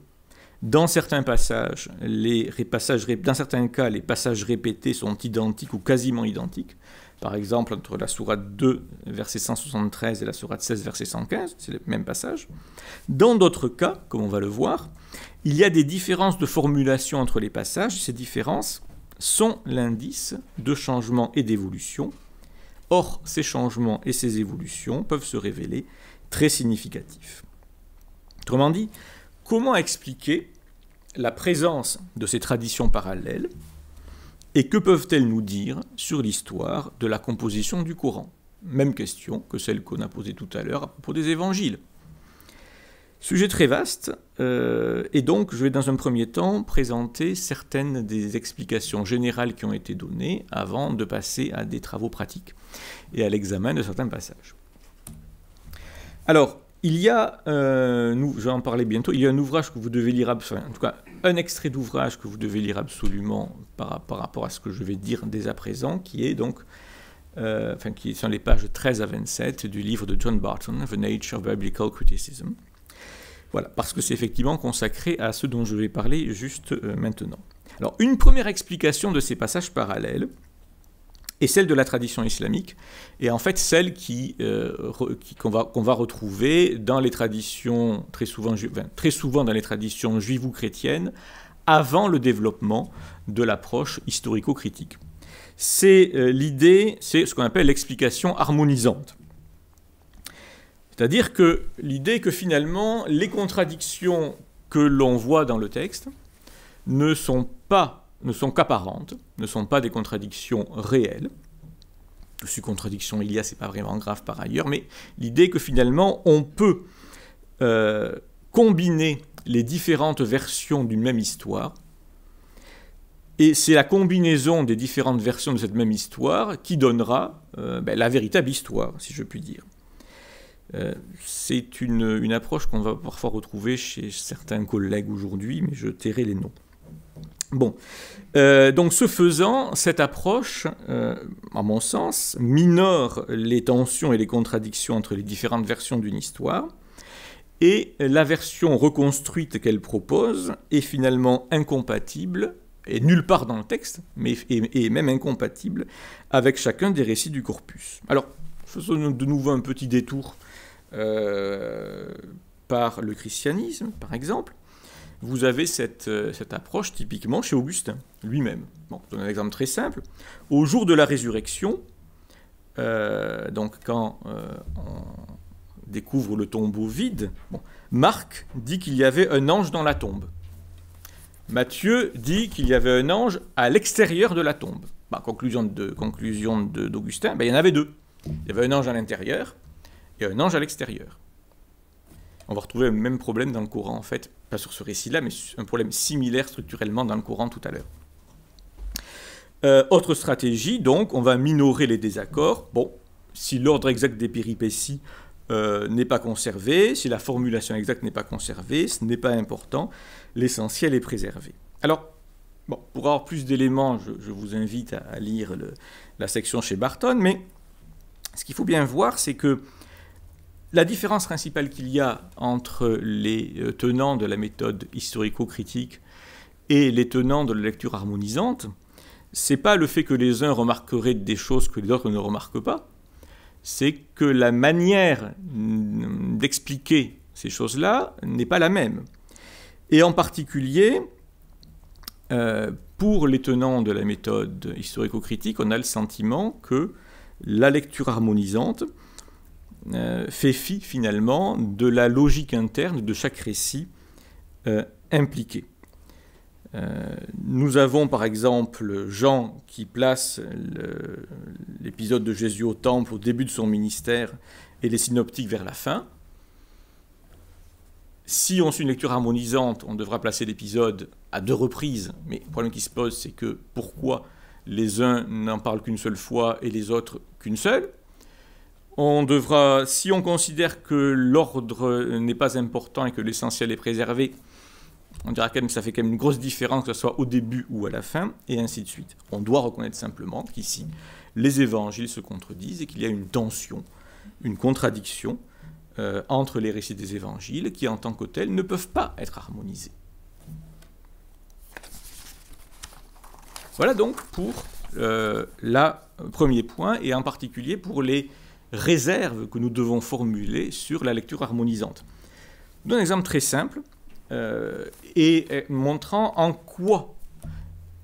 Dans certains passages, dans certains cas, les passages répétés sont identiques ou quasiment identiques. Par exemple, entre la sourate 2, verset 173, et la sourate 16, verset 115, c'est le même passage. Dans d'autres cas, comme on va le voir, il y a des différences de formulation entre les passages. Ces différences sont l'indice de changement et d'évolution. Or, ces changements et ces évolutions peuvent se révéler très significatifs. Autrement dit, comment expliquer la présence de ces traditions parallèles et que peuvent-elles nous dire sur l'histoire de la composition du Coran? Même question que celle qu'on a posée tout à l'heure à propos des évangiles. Sujet très vaste, et donc je vais dans un premier temps présenter certaines des explications générales qui ont été données avant de passer à des travaux pratiques et à l'examen de certains passages. Alors, il y a, je vais en parler bientôt, il y a un ouvrage que vous devez lire, en tout cas un extrait d'ouvrage que vous devez lire absolument par rapport à ce que je vais dire dès à présent, qui est donc, qui sont les pages 13 à 27 du livre de John Barton, The Nature of Biblical Criticism. Voilà, parce que c'est effectivement consacré à ce dont je vais parler juste maintenant. Alors, une première explication de ces passages parallèles est celle de la tradition islamique, et en fait celle qu'on va retrouver dans les traditions, très souvent dans les traditions juivo-chrétiennes, avant le développement de l'approche historico-critique. C'est l'idée, c'est ce qu'on appelle l'explication harmonisante. C'est-à-dire que l'idée que finalement les contradictions que l'on voit dans le texte ne sont qu'apparentes, ne sont pas des contradictions réelles. Si contradiction il y a, c'est pas vraiment grave par ailleurs, mais l'idée que finalement on peut combiner les différentes versions d'une même histoire, et c'est la combinaison des différentes versions de cette même histoire qui donnera la véritable histoire, si je puis dire. C'est une approche qu'on va parfois retrouver chez certains collègues aujourd'hui, mais je tairai les noms. Bon, donc ce faisant, cette approche, à mon sens, minore les tensions et les contradictions entre les différentes versions d'une histoire, et la version reconstruite qu'elle propose est finalement incompatible, et nulle part dans le texte, mais est même incompatible avec chacun des récits du corpus. Alors, faisons de nouveau un petit détour par le christianisme, par exemple. Vous avez cette approche typiquement chez Augustin lui-même. Bon, je donne un exemple très simple. Au jour de la résurrection, donc quand on découvre le tombeau vide, Marc dit qu'il y avait un ange dans la tombe. Matthieu dit qu'il y avait un ange à l'extérieur de la tombe. Conclusion d'Augustin, il y en avait deux. Il y avait un ange à l'intérieur et un ange à l'extérieur. On va retrouver le même problème dans le Coran, en fait, pas sur ce récit-là, mais un problème similaire structurellement dans le Coran tout à l'heure. Autre stratégie, donc, on va minorer les désaccords. Bon, si l'ordre exact des péripéties n'est pas conservé, si la formulation exacte n'est pas conservée, ce n'est pas important, l'essentiel est préservé. Alors, pour avoir plus d'éléments, je vous invite à lire la section chez Barton, mais ce qu'il faut bien voir, c'est que la différence principale qu'il y a entre les tenants de la méthode historico-critique et les tenants de la lecture harmonisante, c'est pas le fait que les uns remarqueraient des choses que les autres ne remarquent pas, c'est que la manière d'expliquer ces choses-là n'est pas la même. Et en particulier, pour les tenants de la méthode historico-critique, on a le sentiment que la lecture harmonisante fait fi finalement de la logique interne de chaque récit impliqué. Nous avons par exemple Jean qui place l'épisode de Jésus au temple au début de son ministère et les synoptiques vers la fin. Si on suit une lecture harmonisante, on devra placer l'épisode à 2 reprises, mais le problème qui se pose, c'est que pourquoi les uns n'en parlent qu'une seule fois et les autres qu'une seule? On devra, si on considère que l'ordre n'est pas important et que l'essentiel est préservé, on dira quand même que ça fait quand même une grosse différence que ce soit au début ou à la fin, et ainsi de suite. On doit reconnaître simplement qu'ici, les évangiles se contredisent et qu'il y a une tension, une contradiction entre les récits des évangiles qui, en tant que tels, ne peuvent pas être harmonisés. Voilà donc pour le premier point, et en particulier pour les réserves que nous devons formuler sur la lecture harmonisante. Je donne un exemple très simple, et montrant en quoi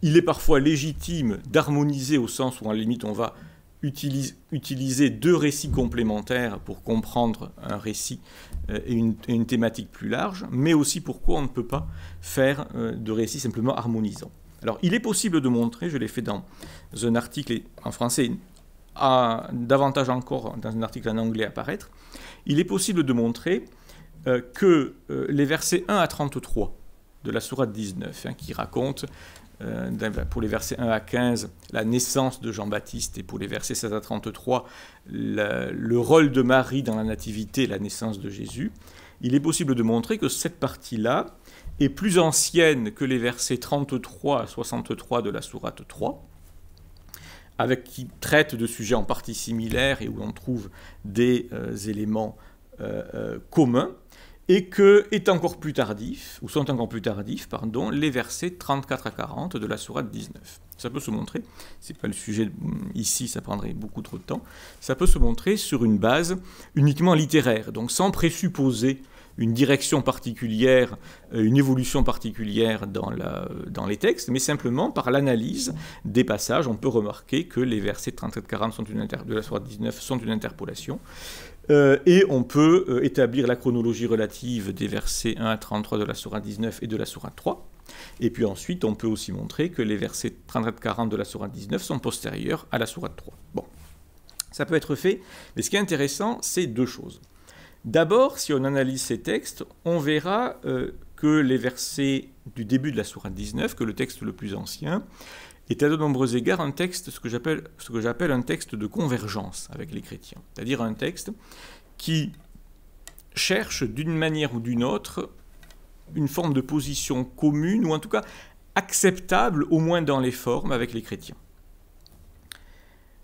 il est parfois légitime d'harmoniser au sens où, à la limite, on va utiliser 2 récits complémentaires pour comprendre un récit et une thématique plus large, mais aussi pourquoi on ne peut pas faire de récits simplement harmonisants. Alors, il est possible de montrer, je l'ai fait dans un article en français, davantage encore dans un article en anglais à paraître, il est possible de montrer que les versets 1 à 33 de la sourate 19, qui racontent, pour les versets 1 à 15, la naissance de Jean-Baptiste, et pour les versets 16 à 33, le rôle de Marie dans la nativité et la naissance de Jésus, il est possible de montrer que cette partie-là est plus ancienne que les versets 33 à 63 de la sourate 3, qui traite de sujets en partie similaires et où on trouve des éléments communs, et que sont encore plus tardifs, les versets 34 à 40 de la sourate 19. Ça peut se montrer, ce n'est pas le sujet ici, ça prendrait beaucoup trop de temps, ça peut se montrer sur une base uniquement littéraire, donc sans présupposer une direction particulière, une évolution particulière dans les textes, mais simplement par l'analyse des passages, on peut remarquer que les versets 34-40 de la sourate 19 sont une interpolation, et on peut établir la chronologie relative des versets 1 à 33 de la sourate 19 et de la sourate 3, et puis ensuite on peut aussi montrer que les versets 34-40 de la sourate 19 sont postérieurs à la sourate 3. Bon, ça peut être fait, mais ce qui est intéressant, c'est 2 choses. D'abord, si on analyse ces textes, on verra que les versets du début de la sourate 19, que le texte le plus ancien, est à de nombreux égards un texte, ce que j'appelle un texte de convergence avec les chrétiens. C'est-à-dire un texte qui cherche d'une manière ou d'une autre une forme de position commune, ou en tout cas acceptable, au moins dans les formes, avec les chrétiens.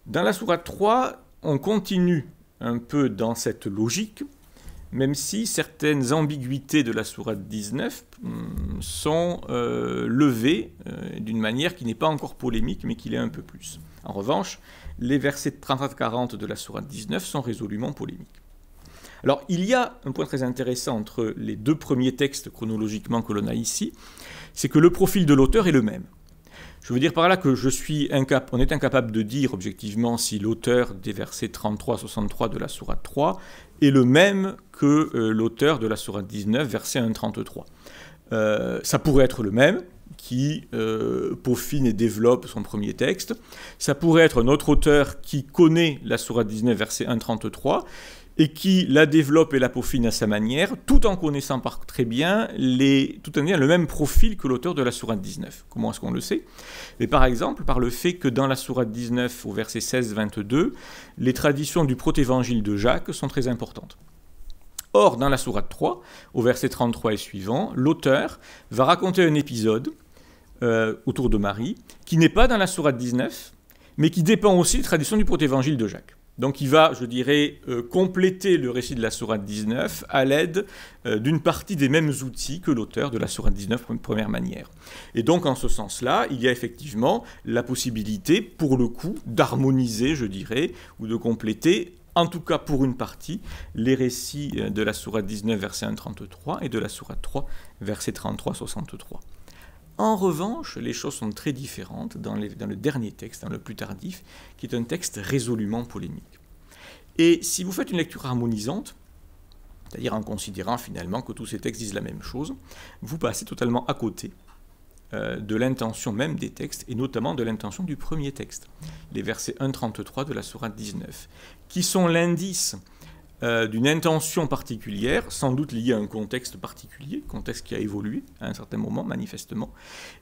Dans la sourate 3, on continue un peu dans cette logique, même si certaines ambiguïtés de la sourate 19 sont levées d'une manière qui n'est pas encore polémique, mais qui l'est un peu plus. En revanche, les versets 34-40 de la sourate 19 sont résolument polémiques. Alors, il y a un point très intéressant entre les 2 premiers textes chronologiquement que l'on a ici, c'est que le profil de l'auteur est le même. Je veux dire par là que on est incapable de dire objectivement si l'auteur des versets 33-63 de la sourate 3 est le même que l'auteur de la sourate 19, verset 1-33. Ça pourrait être le même, qui peaufine et développe son premier texte. Ça pourrait être un autre auteur qui connaît la sourate 19, verset 1-33, et qui la développe et la peaufine à sa manière, tout en connaissant très bien le même profil que l'auteur de la sourate 19. Comment est-ce qu'on le sait? Mais par exemple, par le fait que dans la sourate 19, au verset 16-22, les traditions du protévangile de Jacques sont très importantes. Or, dans la sourate 3, au verset 33 et suivant, l'auteur va raconter un épisode autour de Marie, qui n'est pas dans la sourate 19, mais qui dépend aussi des traditions du protévangile de Jacques. Donc il va, je dirais, compléter le récit de la sourate 19 à l'aide d'une partie des mêmes outils que l'auteur de la sourate 19 première manière. Et donc en ce sens-là, il y a effectivement la possibilité, pour le coup, d'harmoniser, je dirais, ou de compléter, en tout cas pour une partie, les récits de la sourate 19, verset 1-33, et de la sourate 3, verset 33-63. En revanche, les choses sont très différentes dans le dernier texte, dans le plus tardif, qui est un texte résolument polémique. Et si vous faites une lecture harmonisante, c'est-à-dire en considérant finalement que tous ces textes disent la même chose, vous passez totalement à côté de l'intention même des textes, et notamment de l'intention du premier texte, les versets 1-33 de la sourate 19, qui sont l'indice d'une intention particulière, sans doute liée à un contexte particulier, contexte qui a évolué à un certain moment, manifestement.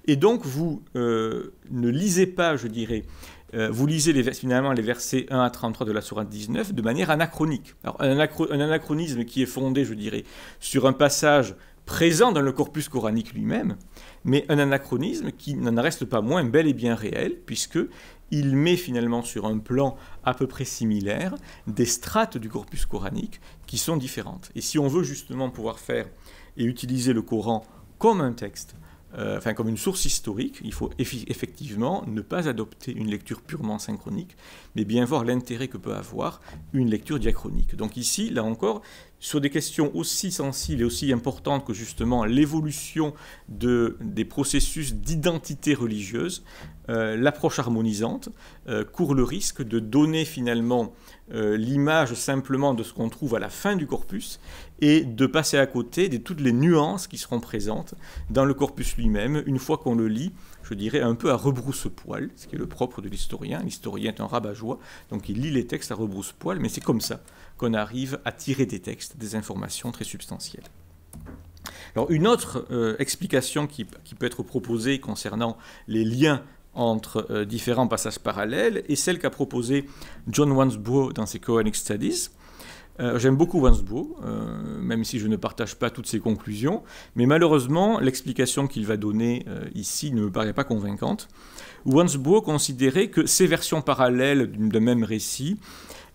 Et donc, vous ne lisez pas, je dirais, vous lisez finalement les versets 1 à 33 de la sourate 19 de manière anachronique. Alors, un anachronisme qui est fondé, je dirais, sur un passage présent dans le corpus coranique lui-même, mais un anachronisme qui n'en reste pas moins bel et bien réel, puisqu'il met finalement sur un plan à peu près similaire des strates du corpus coranique qui sont différentes. Et si on veut justement pouvoir faire et utiliser le Coran comme un texte, comme une source historique, il faut effectivement ne pas adopter une lecture purement synchronique, mais bien voir l'intérêt que peut avoir une lecture diachronique. Donc ici, là encore, sur des questions aussi sensibles et aussi importantes que justement l'évolution des processus d'identité religieuse, l'approche harmonisante court le risque de donner finalement l'image simplement de ce qu'on trouve à la fin du corpus et de passer à côté de toutes les nuances qui seront présentes dans le corpus lui-même, une fois qu'on le lit, je dirais, un peu à rebrousse-poil, ce qui est le propre de l'historien. L'historien est un rabat-joie, donc il lit les textes à rebrousse-poil, mais c'est comme ça qu'on arrive à tirer des textes, des informations très substantielles. Alors une autre explication qui peut être proposée concernant les liens entre différents passages parallèles est celle qu'a proposée John Wansbrough dans ses Quranic Studies. J'aime beaucoup Wansbrough, même si je ne partage pas toutes ses conclusions, mais malheureusement, l'explication qu'il va donner ici ne me paraît pas convaincante. Wansbrough considérait que ces versions parallèles d'un même récit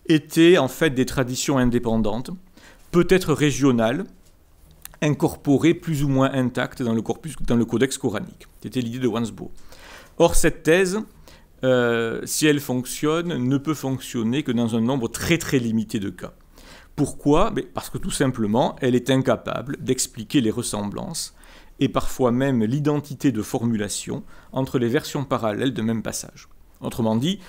étaient en fait des traditions indépendantes, peut-être régionales, incorporées plus ou moins intactes dans le codex coranique. C'était l'idée de Wansbrough. Or, cette thèse, si elle fonctionne, ne peut fonctionner que dans un nombre très très limité de cas. Pourquoi ? Parce que tout simplement, elle est incapable d'expliquer les ressemblances et parfois même l'identité de formulation entre les versions parallèles de même passage. Autrement dit,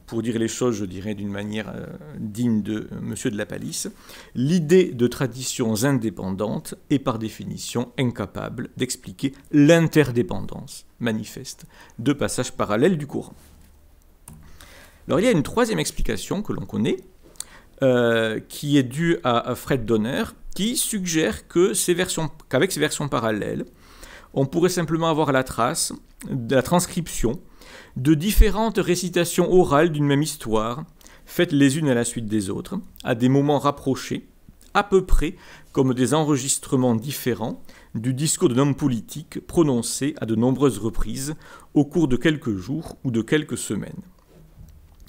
pour dire les choses, je dirais d'une manière digne de Monsieur de la Palisse, l'idée de traditions indépendantes est par définition incapable d'expliquer l'interdépendance manifeste de passages parallèles du Coran. Alors il y a une troisième explication que l'on connaît, qui est due à Fred Donner, qui suggère qu'avec ces versions parallèles, on pourrait simplement avoir la trace de la transcription de différentes récitations orales d'une même histoire, faites les unes à la suite des autres, à des moments rapprochés, à peu près comme des enregistrements différents du discours d'un homme politique prononcé à de nombreuses reprises au cours de quelques jours ou de quelques semaines.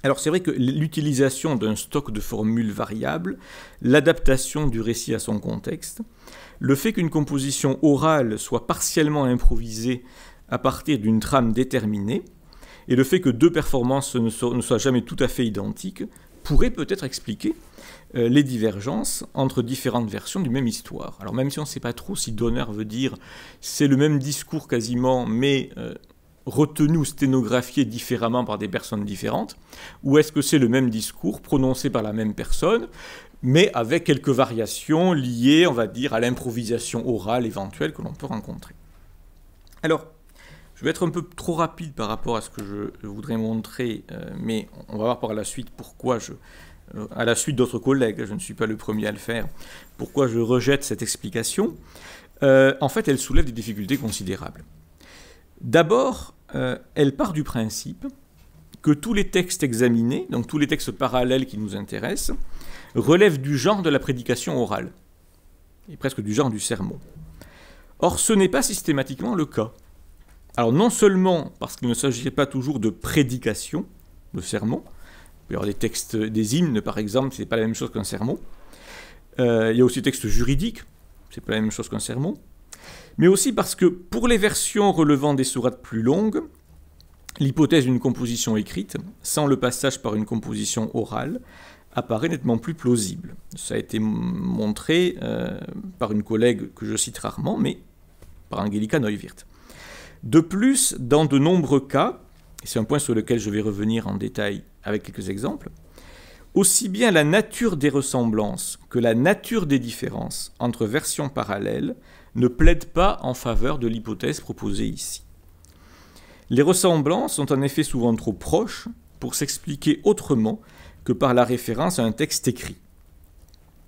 Alors c'est vrai que l'utilisation d'un stock de formules variables, l'adaptation du récit à son contexte, le fait qu'une composition orale soit partiellement improvisée à partir d'une trame déterminée, et le fait que deux performances ne soient jamais tout à fait identiques, pourrait peut-être expliquer les divergences entre différentes versions d'une même histoire. Alors même si on ne sait pas trop si Donner veut dire c'est le même discours quasiment, mais retenu ou sténographié différemment par des personnes différentes, ou est-ce que c'est le même discours prononcé par la même personne, mais avec quelques variations liées, on va dire, à l'improvisation orale éventuelle que l'on peut rencontrer. Alors, je vais être un peu trop rapide par rapport à ce que je voudrais montrer, mais on va voir par la suite pourquoi à la suite d'autres collègues, je ne suis pas le premier à le faire, pourquoi je rejette cette explication. En fait, elle soulève des difficultés considérables. D'abord, elle part du principe que tous les textes examinés, donc tous les textes parallèles qui nous intéressent, relèvent du genre de la prédication orale, et presque du genre du sermon. Or, ce n'est pas systématiquement le cas. Alors non seulement parce qu'il ne s'agit pas toujours de prédication, de sermon, peut y avoir des textes, des hymnes par exemple, ce n'est pas la même chose qu'un sermon. Il y a aussi des textes juridiques, ce n'est pas la même chose qu'un sermon. Mais aussi parce que pour les versions relevant des sourates plus longues, l'hypothèse d'une composition écrite, sans le passage par une composition orale, apparaît nettement plus plausible. Ça a été montré par une collègue que je cite rarement, mais par Angelika Neuwirth. De plus, dans de nombreux cas, et c'est un point sur lequel je vais revenir en détail avec quelques exemples, aussi bien la nature des ressemblances que la nature des différences entre versions parallèles ne plaident pas en faveur de l'hypothèse proposée ici. Les ressemblances sont en effet souvent trop proches pour s'expliquer autrement que par la référence à un texte écrit.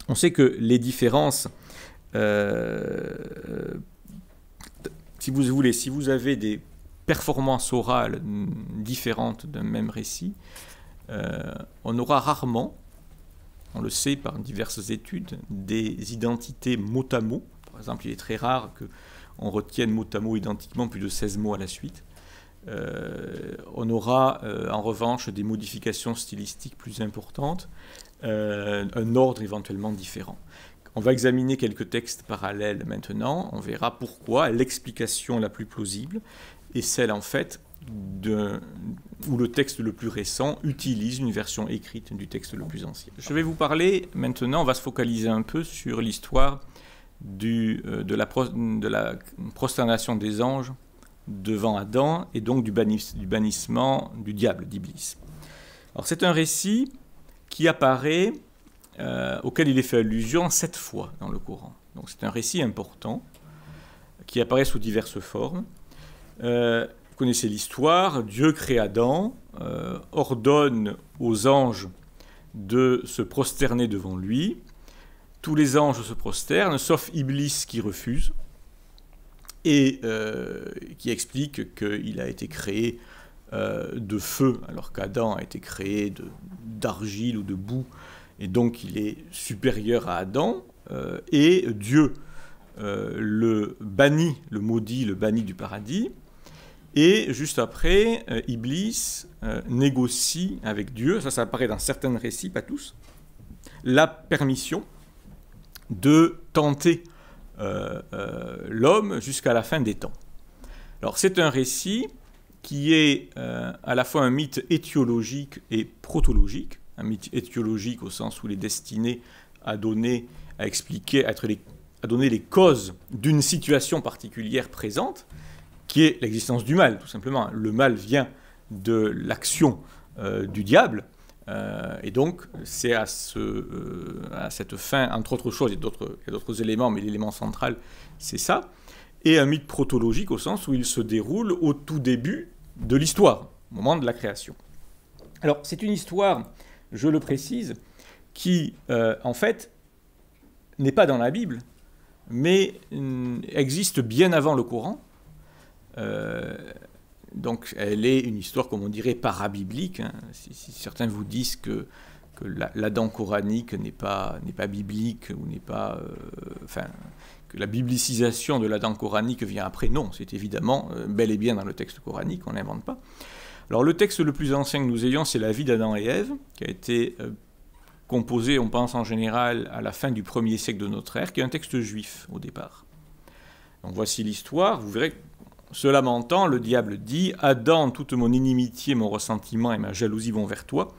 On sait que les différences, si vous voulez, si vous avez des performances orales différentes d'un même récit, on aura rarement, on le sait par diverses études, des identités mot à mot. Par exemple, il est très rare qu'on retienne mot à mot identiquement plus de 16 mots à la suite. On aura en revanche des modifications stylistiques plus importantes, un ordre éventuellement différent. On va examiner quelques textes parallèles maintenant, on verra pourquoi l'explication la plus plausible est celle en fait où le texte le plus récent utilise une version écrite du texte le plus ancien. Je vais vous parler maintenant, on va se focaliser un peu sur l'histoire de la prosternation des anges devant Adam et donc du bannissement du diable, d'Iblis. Alors c'est un récit qui apparaît, auquel il est fait allusion 7 fois dans le Coran. Donc c'est un récit important qui apparaît sous diverses formes. Vous connaissez l'histoire, Dieu crée Adam, ordonne aux anges de se prosterner devant lui. Tous les anges se prosternent, sauf Iblis qui refuse. Et qui explique qu'il a été créé de feu, alors qu'Adam a été créé d'argile ou de boue, et donc il est supérieur à Adam, et Dieu le bannit, le maudit, le bannit du paradis, et juste après, Iblis négocie avec Dieu, ça apparaît dans certains récits, pas tous, la permission de tenter l'homme jusqu'à la fin des temps. Alors c'est un récit qui est à la fois un mythe étiologique et protologique, un mythe étiologique au sens où il est destiné à donner, à expliquer, à donner les causes d'une situation particulière présente, qui est l'existence du mal, tout simplement. Le mal vient de l'action du diable, et donc, c'est à cette fin, entre autres choses, il y a d'autres éléments, mais l'élément central, c'est ça, et un mythe protologique au sens où il se déroule au tout début de l'histoire, au moment de la création. Alors, c'est une histoire, je le précise, qui, en fait, n'est pas dans la Bible, mais existe bien avant le Coran. Donc, elle est une histoire, comme on dirait, parabiblique. Hein. Si certains vous disent que l'Adam coranique n'est pas biblique, ou n'est pas... que la biblicisation de l'Adam coranique vient après, non. C'est évidemment bel et bien dans le texte coranique, on n'invente pas. Alors, le texte le plus ancien que nous ayons, c'est la vie d'Adam et Ève, qui a été composé, on pense en général, à la fin du 1er siècle de notre ère, qui est un texte juif, au départ. Donc, voici l'histoire. Vous verrez... Se lamentant, le diable dit « Adam, toute mon inimitié, mon ressentiment et ma jalousie vont vers toi,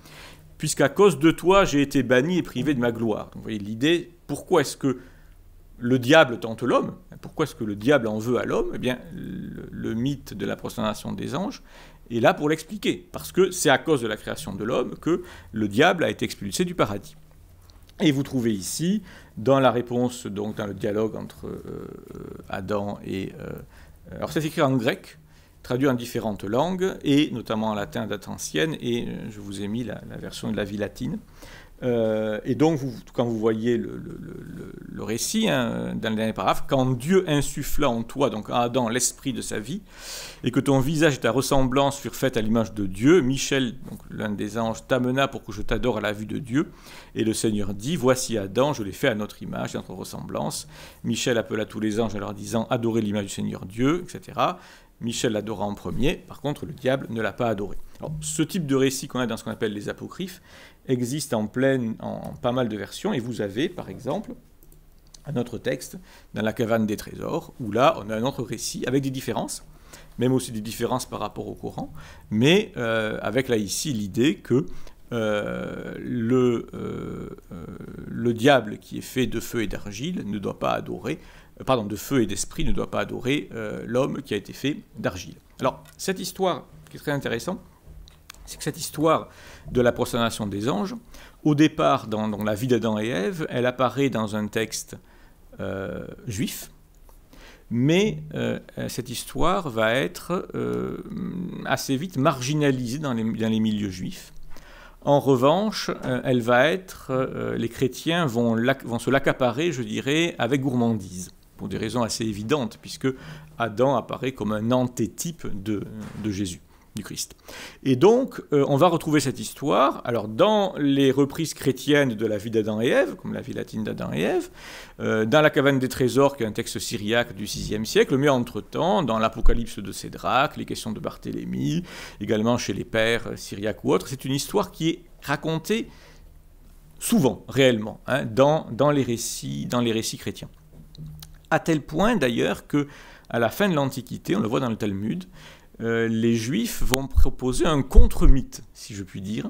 puisqu'à cause de toi, j'ai été banni et privé de ma gloire. » Donc, vous voyez l'idée, pourquoi est-ce que le diable tente l'homme? Pourquoi est-ce que le diable en veut à l'homme? Eh bien, le mythe de la prosternation des anges est là pour l'expliquer, parce que c'est à cause de la création de l'homme que le diable a été expulsé du paradis. Et vous trouvez ici, dans la réponse, donc dans le dialogue entre Adam et... alors c'est écrit en grec, traduit en différentes langues, et notamment en latin, date ancienne, et je vous ai mis la version de la vie latine. Et donc, quand vous voyez le récit, hein, dans le dernier paragraphe, quand Dieu insuffla en toi, donc à Adam, l'esprit de sa vie, et que ton visage et ta ressemblance furent faites à l'image de Dieu, Michel, donc l'un des anges, t'amena pour que je t'adore à la vue de Dieu. Et le Seigneur dit, voici Adam, je l'ai fait à notre image, à notre ressemblance. Michel appela tous les anges en leur disant, adorez l'image du Seigneur Dieu, etc. Michel l'adora en premier, par contre le diable ne l'a pas adoré. Alors, ce type de récit qu'on a dans ce qu'on appelle les apocryphes existe en pas mal de versions, et vous avez par exemple un autre texte dans la caverne des trésors, où là on a un autre récit avec des différences, même aussi des différences par rapport au Coran, mais avec là ici l'idée que le diable qui est fait de feu et d'argile ne doit pas adorer, de feu et d'esprit ne doit pas adorer l'homme qui a été fait d'argile. Alors cette histoire qui est très intéressante, c'est que cette histoire de la prosternation des anges, au départ dans la vie d'Adam et Ève, elle apparaît dans un texte juif, mais cette histoire va être assez vite marginalisée dans les milieux juifs. En revanche, elle va être, les chrétiens vont se l'accaparer, je dirais, avec gourmandise, pour des raisons assez évidentes, puisque Adam apparaît comme un antétype de Jésus, du Christ. Et donc, on va retrouver cette histoire, alors dans les reprises chrétiennes de la vie d'Adam et Ève, comme la vie latine d'Adam et Ève, dans la caverne des trésors, qui est un texte syriaque du VIe siècle, mais entre-temps, dans l'Apocalypse de Sédrac, les questions de Barthélemy, également chez les pères syriaques ou autres, c'est une histoire qui est racontée souvent, réellement, hein, dans les récits chrétiens. À tel point, d'ailleurs, qu'à la fin de l'Antiquité, on le voit dans le Talmud, les Juifs vont proposer un contre-mythe, si je puis dire,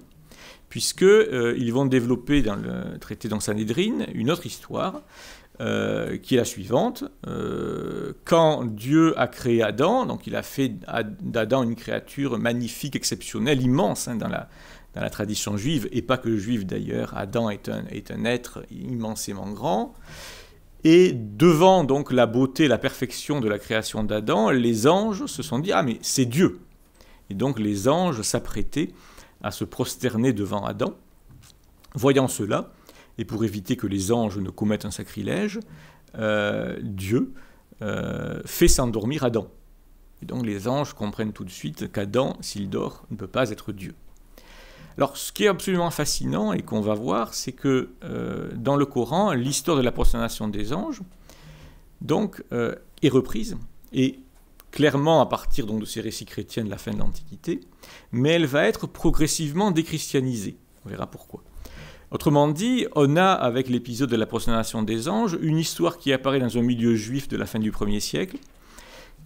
puisqu'ils vont développer dans le traité dans Sanhédrin une autre histoire, qui est la suivante. Quand Dieu a créé Adam, donc il a fait d'Adam une créature magnifique, exceptionnelle, immense, hein, dans la tradition juive, et pas que juive d'ailleurs, Adam est un être immensément grand. Et devant donc la beauté, la perfection de la création d'Adam, les anges se sont dit « Ah, mais c'est Dieu !» Et donc les anges s'apprêtaient à se prosterner devant Adam. Voyant cela, et pour éviter que les anges ne commettent un sacrilège, Dieu fait s'endormir Adam. Et donc les anges comprennent tout de suite qu'Adam, s'il dort, ne peut pas être Dieu. Alors, ce qui est absolument fascinant et qu'on va voir, c'est que dans le Coran, l'histoire de la prosternation des anges donc, est reprise, et clairement à partir donc, de ces récits chrétiens de la fin de l'Antiquité, mais elle va être progressivement déchristianisée. On verra pourquoi. Autrement dit, on a, avec l'épisode de la prosternation des anges, une histoire qui apparaît dans un milieu juif de la fin du 1er siècle,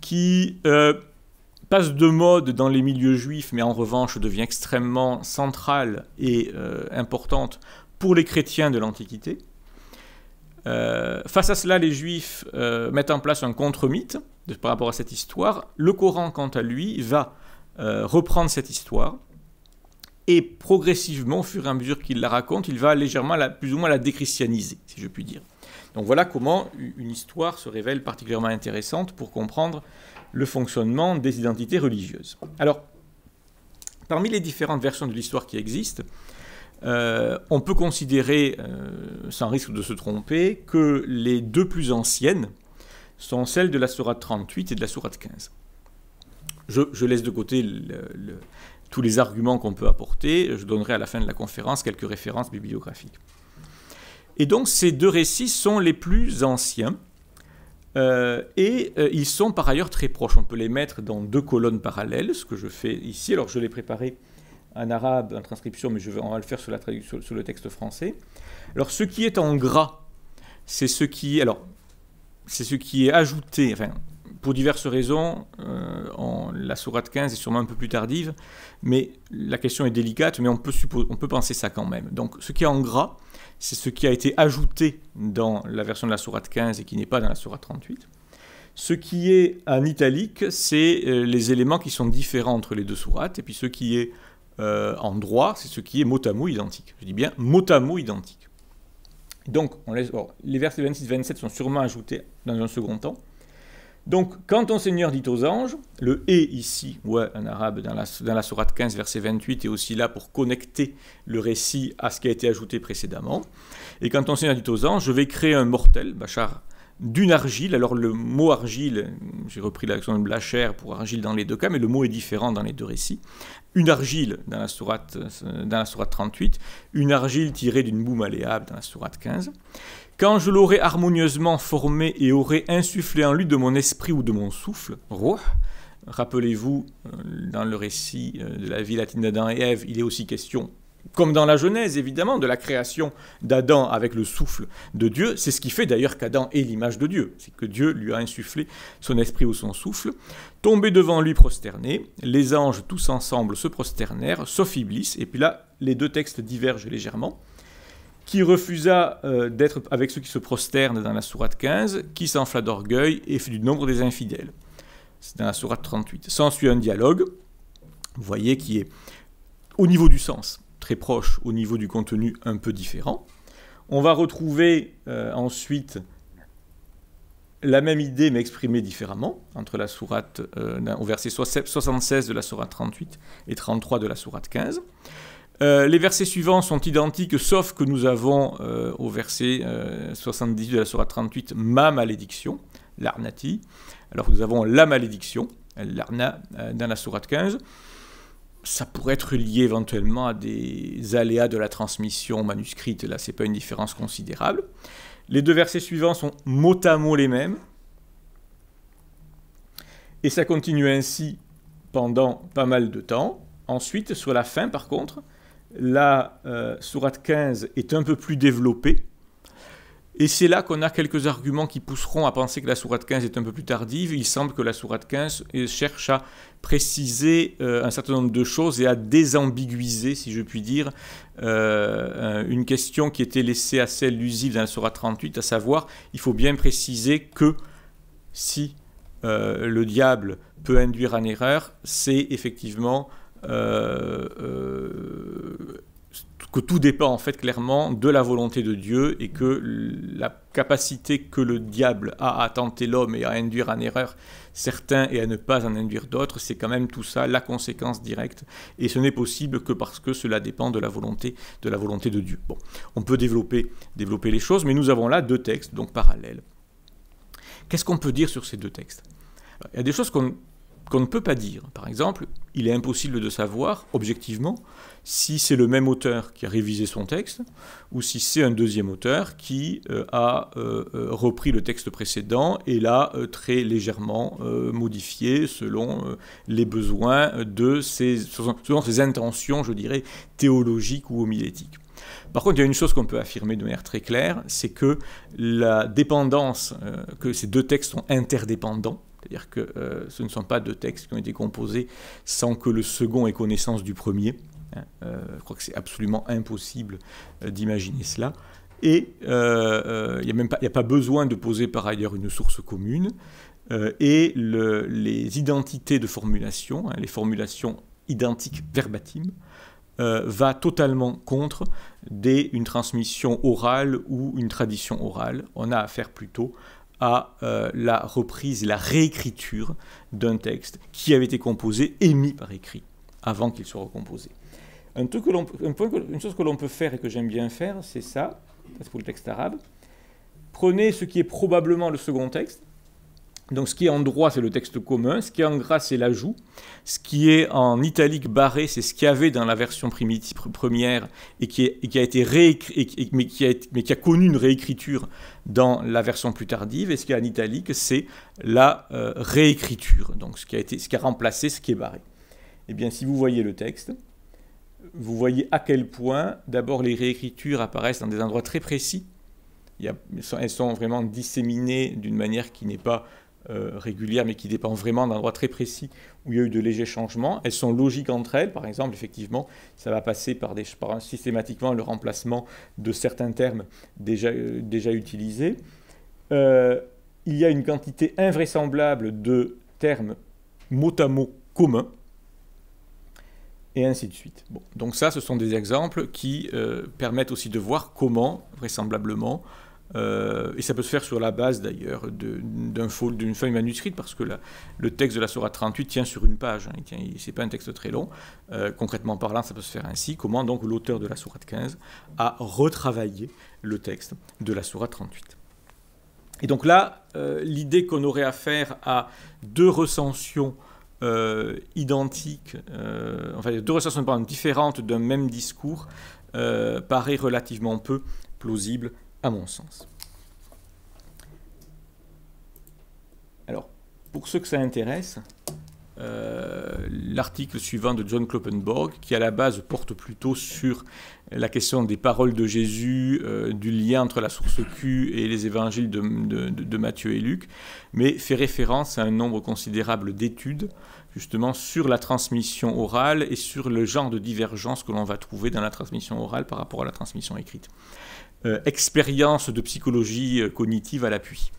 qui passe de mode dans les milieux juifs, mais en revanche devient extrêmement centrale et importante pour les chrétiens de l'Antiquité. Face à cela, les Juifs mettent en place un contre-mythe par rapport à cette histoire. Le Coran, quant à lui, va reprendre cette histoire et progressivement, au fur et à mesure qu'il la raconte, il va légèrement, plus ou moins la déchristianiser, si je puis dire. Donc voilà comment une histoire se révèle particulièrement intéressante pour comprendre le fonctionnement des identités religieuses. Alors, parmi les différentes versions de l'histoire qui existent, on peut considérer, sans risque de se tromper, que les deux plus anciennes sont celles de la sourate 38 et de la sourate 15. Je laisse de côté tous les arguments qu'on peut apporter, je donnerai à la fin de la conférence quelques références bibliographiques. Et donc ces deux récits sont les plus anciens, et ils sont par ailleurs très proches. On peut les mettre dans deux colonnes parallèles, ce que je fais ici. Alors je l'ai préparé en arabe, en transcription, mais on va le faire sur le texte français. Alors ce qui est en gras, c'est ce qui est ajouté, enfin, pour diverses raisons, la sourate 15 est sûrement un peu plus tardive, mais la question est délicate, mais on peut penser ça quand même. Donc ce qui est en gras, c'est ce qui a été ajouté dans la version de la sourate 15 et qui n'est pas dans la sourate 38. Ce qui est en italique, c'est les éléments qui sont différents entre les deux sourates, et puis ce qui est en droit, c'est ce qui est mot à mot identique. Je dis bien mot à mot identique. Donc, les versets 26-27 sont sûrement ajoutés dans un second temps. Donc, quand ton Seigneur dit aux anges, le « et » ici, ouais, en arabe, dans la sourate 15, verset 28, est aussi là pour connecter le récit à ce qui a été ajouté précédemment. Et quand ton Seigneur dit aux anges, je vais créer un mortel, Bachar, d'une argile. Alors, le mot argile, j'ai repris l'action de Blacher pour argile dans les deux cas, mais le mot est différent dans les deux récits. Une argile dans la sourate 38, une argile tirée d'une boue malléable dans la sourate 15. Quand je l'aurai harmonieusement formé et aurai insufflé en lui de mon esprit ou de mon souffle, ruh, Rappelez-vous, dans le récit de la vie latine d'Adam et Ève, il est aussi question, comme dans la Genèse évidemment, de la création d'Adam avec le souffle de Dieu. C'est ce qui fait d'ailleurs qu'Adam est l'image de Dieu. C'est que Dieu lui a insufflé son esprit ou son souffle. Tombés devant lui prosternés, les anges tous ensemble se prosternèrent, sauf Iblis. Et puis là, les deux textes divergent légèrement. Qui refusa d'être avec ceux qui se prosternent dans la sourate 15, qui s'enfla d'orgueil et fut du nombre des infidèles. C'est dans la sourate 38. S'ensuit un dialogue, vous voyez, qui est au niveau du sens très proche, au niveau du contenu un peu différent. On va retrouver ensuite la même idée mais exprimée différemment entre la sourate au verset 76 de la sourate 38 et 33 de la sourate 15. Les versets suivants sont identiques, sauf que nous avons au verset 78 de la sourate 38 ma malédiction, l'arnati, alors que nous avons la malédiction, l'arna, dans la sourate 15. Ça pourrait être lié éventuellement à des aléas de la transmission manuscrite, là c'est pas une différence considérable. Les deux versets suivants sont mot à mot les mêmes, et ça continue ainsi pendant pas mal de temps. Ensuite, sur la fin par contre, la sourate 15 est un peu plus développée, et c'est là qu'on a quelques arguments qui pousseront à penser que la sourate 15 est un peu plus tardive. Il semble que la sourate 15 cherche à préciser un certain nombre de choses et à désambiguiser, si je puis dire, une question qui était laissée assez élusive dans la sourate 38, à savoir, il faut bien préciser que si le diable peut induire en erreur, c'est effectivement que tout dépend en fait clairement de la volonté de Dieu et que la capacité que le diable a à tenter l'homme et à induire en erreur certains et à ne pas en induire d'autres, c'est quand même tout ça la conséquence directe, et ce n'est possible que parce que cela dépend de la volonté de Dieu. Bon, on peut développer les choses, mais nous avons là deux textes donc parallèles. Qu'est-ce qu'on peut dire sur ces deux textes ? Il y a des choses qu'on ne peut pas dire. Par exemple, il est impossible de savoir, objectivement, si c'est le même auteur qui a révisé son texte, ou si c'est un deuxième auteur qui a repris le texte précédent et l'a très légèrement modifié selon les besoins selon ses intentions, je dirais, théologiques ou homilétiques. Par contre, il y a une chose qu'on peut affirmer de manière très claire, c'est que la dépendance, que ces deux textes sont interdépendants, c'est-à-dire que ce ne sont pas deux textes qui ont été composés sans que le second ait connaissance du premier. Je crois que c'est absolument impossible d'imaginer cela. Et il n'y a pas besoin de poser par ailleurs une source commune. Et les identités de formulation, les formulations identiques verbatim, va totalement contre une transmission orale ou une tradition orale. On a affaire plutôt à la reprise et la réécriture d'un texte qui avait été composé et mis par écrit avant qu'il soit recomposé. Une chose que l'on peut faire et que j'aime bien faire, c'est ça c'est pour le texte arabe. Prenez ce qui est probablement le second texte. Donc ce qui est en droit, c'est le texte commun, ce qui est en gras, c'est l'ajout, ce qui est en italique barré, c'est ce qu'il y avait dans la version première et qui a été réécrit, mais qui a connu une réécriture dans la version plus tardive, et ce qui est en italique, c'est la réécriture, donc ce qui a remplacé ce qui est barré. Eh bien, si vous voyez le texte, vous voyez à quel point, d'abord, les réécritures apparaissent dans des endroits très précis. Elles sont vraiment disséminées d'une manière qui n'est pas régulière, mais qui dépend vraiment d'endroits très précis où il y a eu de légers changements. Elles sont logiques entre elles. Par exemple, effectivement, ça va passer par systématiquement le remplacement de certains termes déjà utilisés. Il y a une quantité invraisemblable de termes mot à mot communs, et ainsi de suite. Bon, donc ça, ce sont des exemples qui permettent aussi de voir comment, vraisemblablement, et ça peut se faire sur la base d'ailleurs d'une feuille manuscrite, parce que le texte de la sourate 38 tient sur une page, hein, c'est pas un texte très long. Concrètement parlant, ça peut se faire ainsi. Comment donc l'auteur de la sourate 15 a retravaillé le texte de la sourate 38. Et donc là, l'idée qu'on aurait affaire à deux recensions identiques, deux recensions différentes d'un même discours, paraît relativement peu plausible à mon sens. Alors, pour ceux que ça intéresse, l'article suivant de John Kloppenborg, qui à la base porte plutôt sur la question des paroles de Jésus, du lien entre la source Q et les évangiles de Matthieu et Luc, mais fait référence à un nombre considérable d'études, justement sur la transmission orale et sur le genre de divergence que l'on va trouver dans la transmission orale par rapport à la transmission écrite. Expérience de psychologie cognitive à l'appui.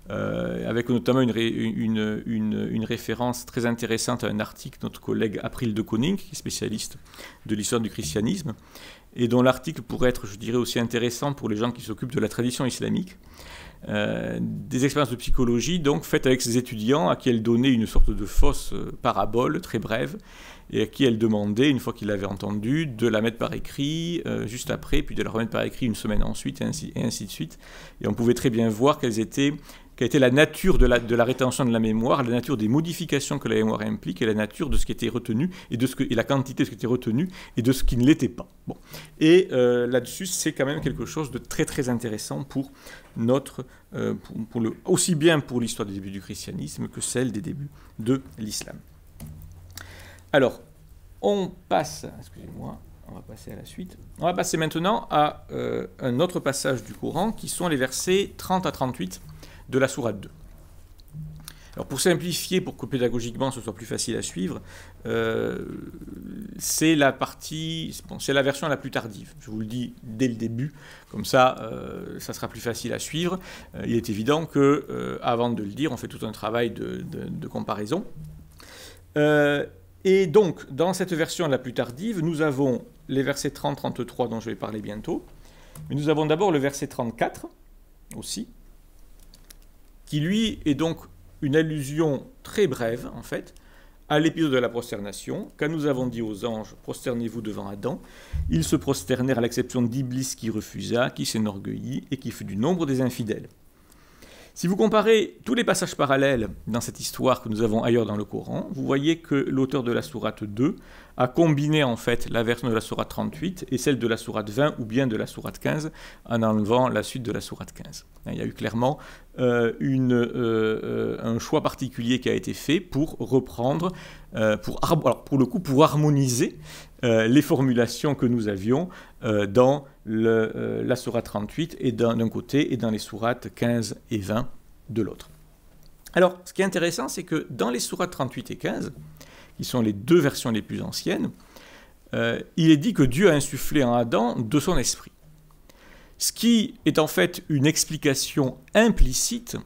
Avec notamment une référence très intéressante à un article de notre collègue April de Koning, qui est spécialiste de l'histoire du christianisme, et dont l'article pourrait être, je dirais, aussi intéressant pour les gens qui s'occupent de la tradition islamique. Des expériences de psychologie, donc, faites avec ses étudiants, à qui elle donnait une sorte de fausse parabole, très brève, et à qui elle demandait, une fois qu'il l'avait entendue, de la mettre par écrit juste après, puis de la remettre par écrit une semaine ensuite, et ainsi de suite. Et on pouvait très bien voir quelle était la nature de la rétention de la mémoire, la nature des modifications que la mémoire implique, et la nature de ce qui était retenu, et la quantité de ce qui était retenu, et de ce qui ne l'était pas. Bon. Et là-dessus, c'est quand même quelque chose de très très intéressant pour aussi bien pour l'histoire des débuts du christianisme que celle des débuts de l'islam. Alors, on va passer à la suite. On va passer maintenant à un autre passage du Coran, qui sont les versets 30 à 38 de la sourate 2. Alors pour simplifier, pour que pédagogiquement ce soit plus facile à suivre, c'est la version la plus tardive. Je vous le dis dès le début, comme ça, ça sera plus facile à suivre. Il est évident que, avant de le dire, on fait tout un travail de comparaison. Et donc, dans cette version la plus tardive, nous avons les versets 30-33 dont je vais parler bientôt, mais nous avons d'abord le verset 34 aussi, qui lui est donc une allusion très brève, en fait, à l'épisode de la prosternation. Quand nous avons dit aux anges « Prosternez-vous devant Adam », ils se prosternèrent à l'exception d'Iblis qui refusa, qui s'enorgueillit et qui fut du nombre des infidèles. Si vous comparez tous les passages parallèles dans cette histoire que nous avons ailleurs dans le Coran, vous voyez que l'auteur de la sourate 2 a combiné en fait la version de la sourate 38 et celle de la sourate 20 ou bien de la sourate 15 en enlevant la suite de la sourate 15. Il y a eu clairement un choix particulier qui a été fait pour reprendre, pour harmoniser les formulations que nous avions dans la sourate 38 et d'un côté et dans les sourates 15 et 20 de l'autre. Alors, ce qui est intéressant, c'est que dans les sourates 38 et 15, qui sont les deux versions les plus anciennes, il est dit que Dieu a insufflé en Adam de son esprit. Ce qui est en fait une explication implicite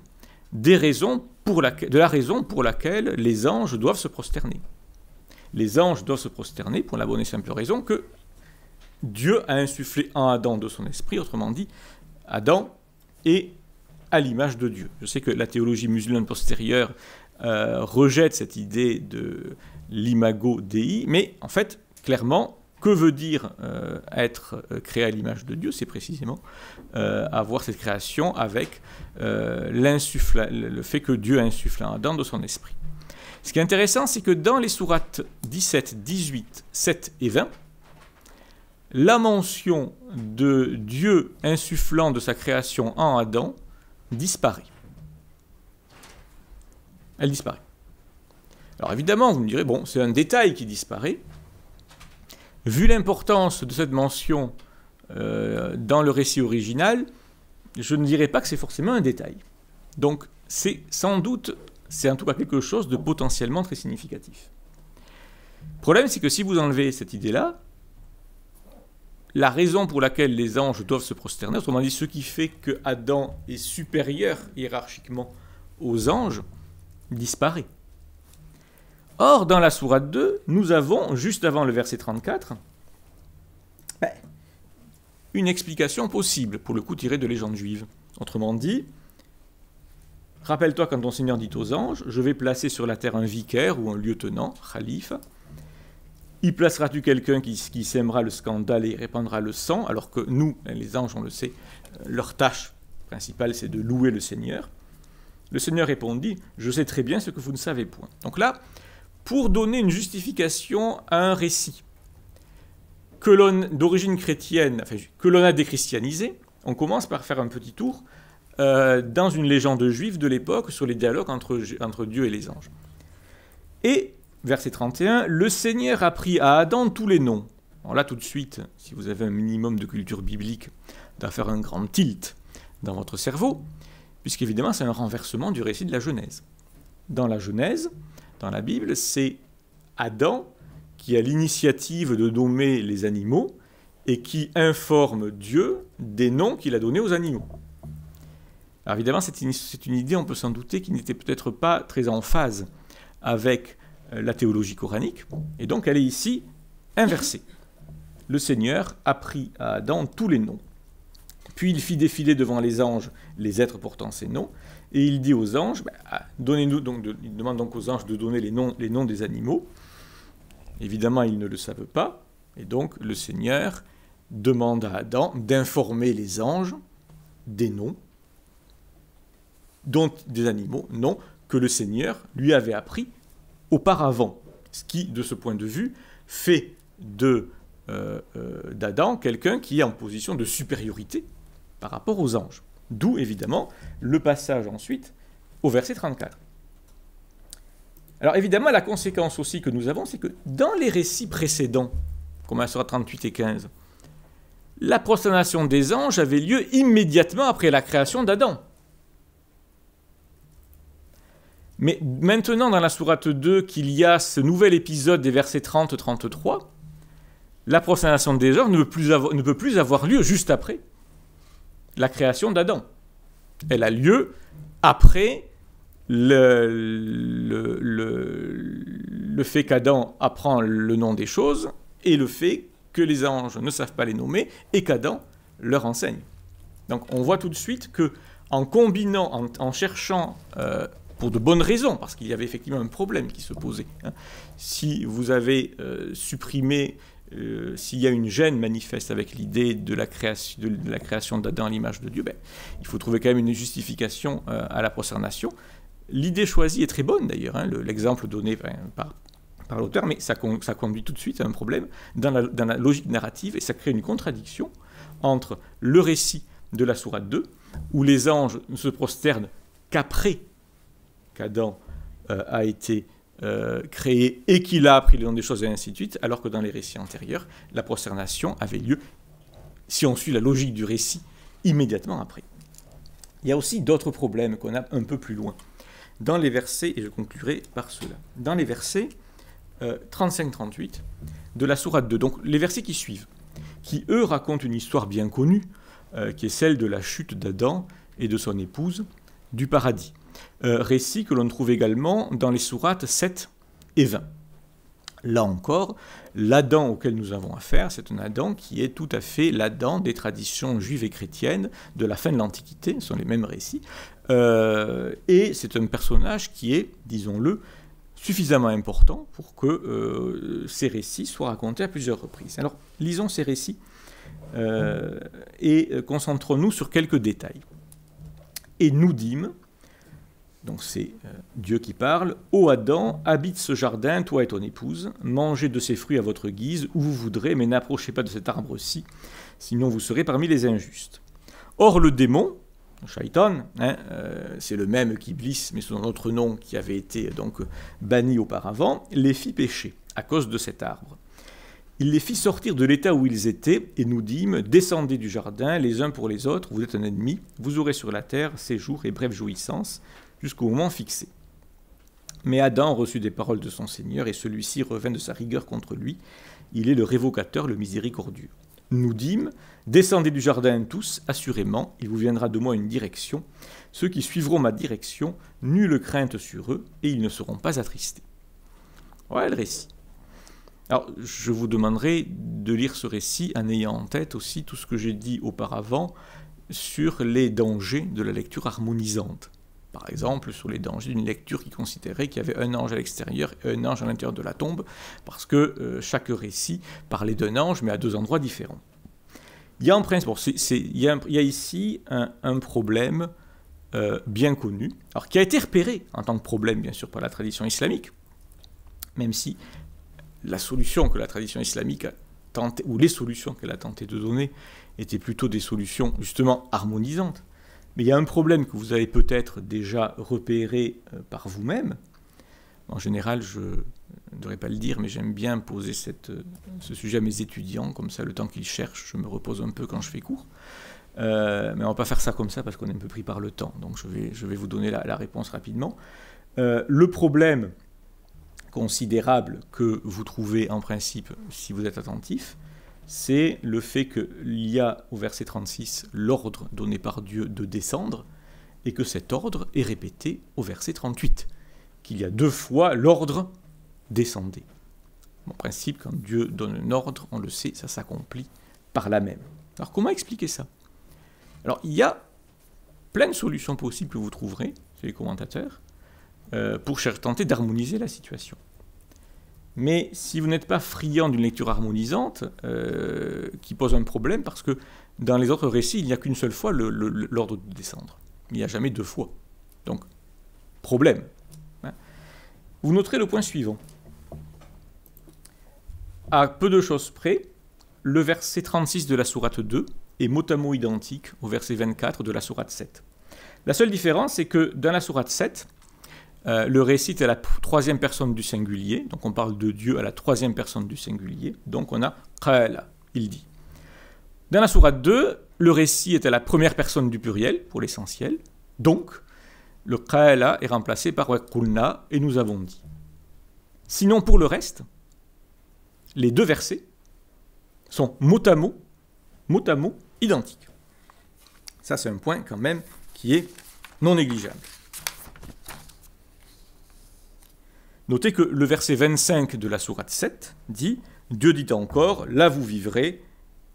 de la raison pour laquelle les anges doivent se prosterner. Les anges doivent se prosterner pour la bonne et simple raison que Dieu a insufflé en Adam de son esprit, autrement dit, Adam est à l'image de Dieu. Je sais que la théologie musulmane postérieure rejette cette idée de l'imago Dei, mais en fait, clairement, que veut dire être créé à l'image de Dieu? C'est précisément avoir cette création avec le fait que Dieu a insufflé en Adam de son esprit. Ce qui est intéressant, c'est que dans les sourates 17, 18, 7 et 20, la mention de Dieu insufflant de sa création en Adam disparaît. Elle disparaît. Alors évidemment, vous me direz, bon, c'est un détail qui disparaît. Vu l'importance de cette mention dans le récit original, je ne dirais pas que c'est forcément un détail. Donc c'est sans doute, c'est en tout cas quelque chose de potentiellement très significatif. Le problème, c'est que si vous enlevez cette idée-là, la raison pour laquelle les anges doivent se prosterner, autrement dit, ce qui fait que Adam est supérieur hiérarchiquement aux anges, disparaît. Or, dans la sourate 2, nous avons, juste avant le verset 34, une explication possible, pour le coup tirée de légendes juives. Autrement dit, rappelle-toi quand ton Seigneur dit aux anges, je vais placer sur la terre un vicaire ou un lieutenant, khalifa. Y placeras-tu quelqu'un qui sèmera le scandale et répandra le sang, alors que nous, les anges, on le sait, leur tâche principale, c'est de louer le Seigneur. Le Seigneur répondit, je sais très bien ce que vous ne savez point. Donc là, pour donner une justification à un récit d'origine chrétienne, que l'on a déchristianisé, on commence par faire un petit tour dans une légende juive de l'époque sur les dialogues entre Dieu et les anges. Et, verset 31, « Le Seigneur a pris à Adam tous les noms. » Alors là, tout de suite, si vous avez un minimum de culture biblique, d'en faire un grand tilt dans votre cerveau, puisqu'évidemment, c'est un renversement du récit de la Genèse. Dans la Genèse, dans la Bible, c'est Adam qui a l'initiative de nommer les animaux et qui informe Dieu des noms qu'il a donnés aux animaux. Alors évidemment, c'est une idée, on peut s'en douter, qui n'était peut-être pas très en phase avec la théologie coranique, et donc elle est ici inversée. Le Seigneur a pris à Adam tous les noms. Puis il fit défiler devant les anges les êtres portant ces noms, et il dit aux anges, donnez-nous donc, il demande donc aux anges de donner les noms des animaux. Évidemment, ils ne le savent pas, et donc le Seigneur demande à Adam d'informer les anges des noms, dont des animaux, noms que le Seigneur lui avait appris auparavant. Ce qui, de ce point de vue, fait d'Adam quelqu'un qui est en position de supériorité par rapport aux anges. D'où, évidemment, le passage ensuite au verset 34. Alors, évidemment, la conséquence aussi que nous avons, c'est que dans les récits précédents, comme à 38 et 15, la prosternation des anges avait lieu immédiatement après la création d'Adam. Mais maintenant, dans la sourate 2, qu'il y a ce nouvel épisode des versets 30-33, la prosternation des anges ne peut plus avoir lieu juste après la création d'Adam. Elle a lieu après le fait qu'Adam apprend le nom des choses et le fait que les anges ne savent pas les nommer et qu'Adam leur enseigne. Donc on voit tout de suite que en combinant, en cherchant, pour de bonnes raisons, parce qu'il y avait effectivement un problème qui se posait, si vous avez supprimé, s'il y a une gêne manifeste avec l'idée de la création d'Adam à l'image de Dieu, il faut trouver quand même une justification à la prosternation. L'idée choisie est très bonne d'ailleurs, l'exemple donné par l'auteur, mais ça conduit tout de suite à un problème dans la logique narrative, et ça crée une contradiction entre le récit de la sourate 2, où les anges ne se prosternent qu'après qu'Adam a été créé et qu'il a appris le nom des choses et ainsi de suite, alors que dans les récits antérieurs, la prosternation avait lieu, si on suit la logique du récit, immédiatement après. Il y a aussi d'autres problèmes qu'on a un peu plus loin. Dans les versets, et je conclurai par cela, dans les versets 35-38 de la sourate 2, donc les versets qui suivent, qui eux racontent une histoire bien connue, qui est celle de la chute d'Adam et de son épouse du paradis. Récit que l'on trouve également dans les sourates 7 et 20. Là encore, l'Adam auquel nous avons affaire, c'est un Adam qui est tout à fait l'Adam des traditions juives et chrétiennes de la fin de l'Antiquité, ce sont les mêmes récits, et c'est un personnage qui est, disons-le, suffisamment important pour que ces récits soient racontés à plusieurs reprises. Alors, lisons ces récits et concentrons-nous sur quelques détails. Et nous dîmes, donc c'est Dieu qui parle, « Ô Adam, habite ce jardin, toi et ton épouse, mangez de ses fruits à votre guise, où vous voudrez, mais n'approchez pas de cet arbre-ci, sinon vous serez parmi les injustes. » Or le démon, Shaitan, c'est le même qu'Iblis, mais sous un autre nom qui avait été donc banni auparavant, les fit pécher à cause de cet arbre. Il les fit sortir de l'état où ils étaient, et nous dîmes, descendez du jardin, les uns pour les autres, vous êtes un ennemi, vous aurez sur la terre séjour et brève jouissance, jusqu'au moment fixé. Mais Adam reçut des paroles de son Seigneur, et celui-ci revint de sa rigueur contre lui. Il est le révocateur, le miséricordieux. Nous dîmes, descendez du jardin tous, assurément, il vous viendra de moi une direction. Ceux qui suivront ma direction, nulle crainte sur eux, et ils ne seront pas attristés. Voilà le récit. Alors, je vous demanderai de lire ce récit en ayant en tête aussi tout ce que j'ai dit auparavant sur les dangers de la lecture harmonisante. Par exemple, sur les dangers d'une lecture qui considérait qu'il y avait un ange à l'extérieur et un ange à l'intérieur de la tombe, parce que chaque récit parlait d'un ange, mais à deux endroits différents. Il y a en principe, il y a ici un problème bien connu, alors qui a été repéré en tant que problème, bien sûr, par la tradition islamique, même si la solution que la tradition islamique a tenté, ou les solutions qu'elle a tenté de donner, étaient plutôt des solutions justement harmonisantes. Mais il y a un problème que vous avez peut-être déjà repéré par vous-même, En général, je ne devrais pas le dire, mais j'aime bien poser ce sujet à mes étudiants, comme ça, le temps qu'ils cherchent, je me repose un peu quand je fais cours. Mais on ne va pas faire ça comme ça, parce qu'on est un peu pris par le temps. Donc je vais vous donner la réponse rapidement. Le problème considérable que vous trouvez en principe, si vous êtes attentif, c'est le fait qu'il y a au verset 36 l'ordre donné par Dieu de descendre, et que cet ordre est répété au verset 38, qu'il y a 2 fois l'ordre descendez. En principe, quand Dieu donne un ordre, on le sait, ça s'accomplit par là même. Alors comment expliquer ça? Alors il y a plein de solutions possibles que vous trouverez, c'est les commentateurs, pour tenter d'harmoniser la situation. Mais si vous n'êtes pas friand d'une lecture harmonisante, qui pose un problème, parce que dans les autres récits, il n'y a qu'une seule fois l'ordre de descendre. Il n'y a jamais 2 fois. Donc, problème. Vous noterez le point suivant. À peu de choses près, le verset 36 de la sourate 2 est mot à mot identique au verset 24 de la sourate 7. La seule différence, c'est que dans la sourate 7, le récit est à la 3e personne du singulier, donc on parle de Dieu à la 3e personne du singulier, donc on a qala, il dit. Dans la sourate 2, le récit est à la 1re personne du pluriel, pour l'essentiel, donc le qala est remplacé par wa qulna, et nous avons dit. Sinon, pour le reste, les 2 versets sont mot à mot identiques. Ça, c'est un point quand même qui est non négligeable. Notez que le verset 25 de la sourate 7 dit « Dieu dit encore, là vous vivrez,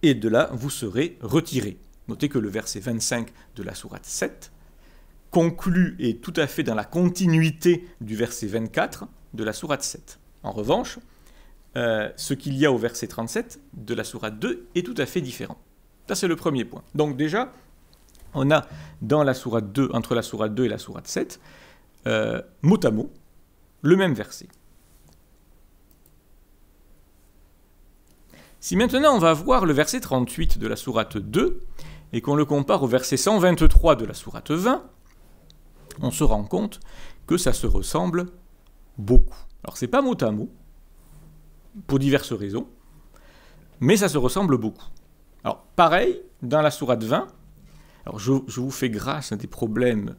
et de là vous serez retirés ». Notez que le verset 25 de la sourate 7 conclut et tout à fait dans la continuité du verset 24 de la sourate 7. En revanche, ce qu'il y a au verset 37 de la sourate 2 est tout à fait différent. Ça, c'est le premier point. Donc déjà, on a dans la sourate 2, entre la sourate 2 et la sourate 7, mot à mot, le même verset. Si maintenant on va voir le verset 38 de la sourate 2 et qu'on le compare au verset 123 de la sourate 20, on se rend compte que ça se ressemble beaucoup. Alors c'est pas mot à mot, pour diverses raisons, mais ça se ressemble beaucoup. Alors pareil, dans la sourate 20, alors je vous fais grâce à des problèmes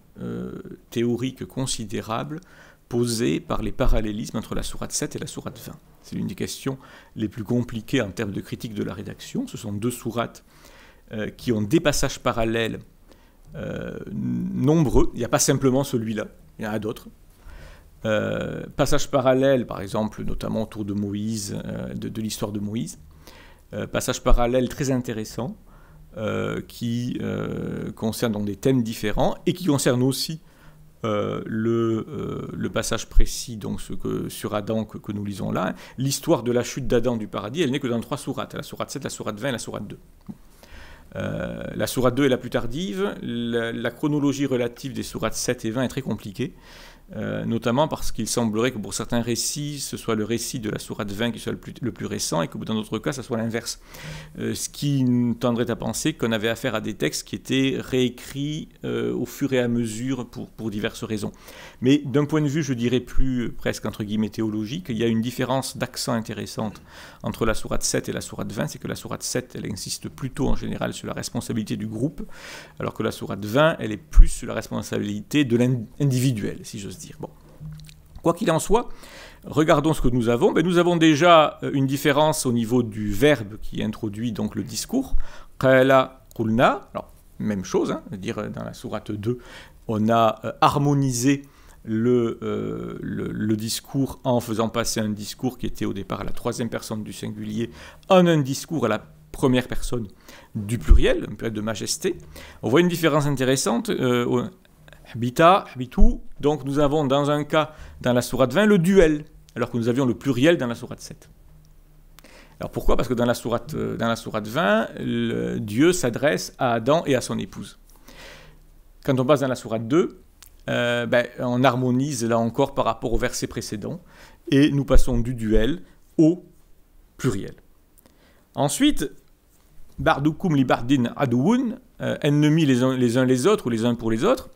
théoriques considérables posés par les parallélismes entre la sourate 7 et la sourate 20. C'est l'une des questions les plus compliquées en termes de critique de la rédaction. Ce sont 2 sourates qui ont des passages parallèles nombreux. Il n'y a pas simplement celui-là, il y en a d'autres. Passages parallèles, par exemple, notamment autour de Moïse, de l'histoire de Moïse. Passages parallèles très intéressants qui concernent donc des thèmes différents et qui concernent aussi le passage précis, donc sur Adam que nous lisons là. L'histoire de la chute d'Adam du paradis, elle n'est que dans 3 sourates, la sourate 7, la sourate 20 et la sourate 2. La sourate 2 est la plus tardive. La chronologie relative des sourates 7 et 20 est très compliquée, notamment parce qu'il semblerait que pour certains récits, ce soit le récit de la sourate 20 qui soit le plus récent et que dans d'autres cas, ça soit l'inverse. Ce qui nous tendrait à penser qu'on avait affaire à des textes qui étaient réécrits au fur et à mesure pour diverses raisons. Mais d'un point de vue, je dirais presque entre guillemets théologique, il y a une différence d'accent intéressante entre la sourate 7 et la sourate 20, c'est que la sourate 7, elle insiste plutôt en général sur la responsabilité du groupe, alors que la sourate 20, elle est plus sur la responsabilité de l'individuel, si j'ose dire. Bon. Quoi qu'il en soit, regardons ce que nous avons. Nous avons déjà une différence au niveau du verbe qui introduit donc le discours. Qala qulna. Alors, même chose, dire dans la sourate 2, on a harmonisé le discours en faisant passer un discours qui était au départ à la 3e personne du singulier en un discours à la 1re personne du pluriel, un pluriel de majesté. On voit une différence intéressante. Habita, habitu. Donc nous avons dans un cas, dans la sourate 20, le duel, alors que nous avions le pluriel dans la sourate 7. Alors pourquoi ? Parce que dans la sourate 20, Dieu s'adresse à Adam et à son épouse. Quand on passe dans la sourate 2, on harmonise là encore par rapport au verset précédent, et nous passons du duel au pluriel. Ensuite, Bardukum li bardin adouun, ennemis les uns les autres ou les uns pour les autres,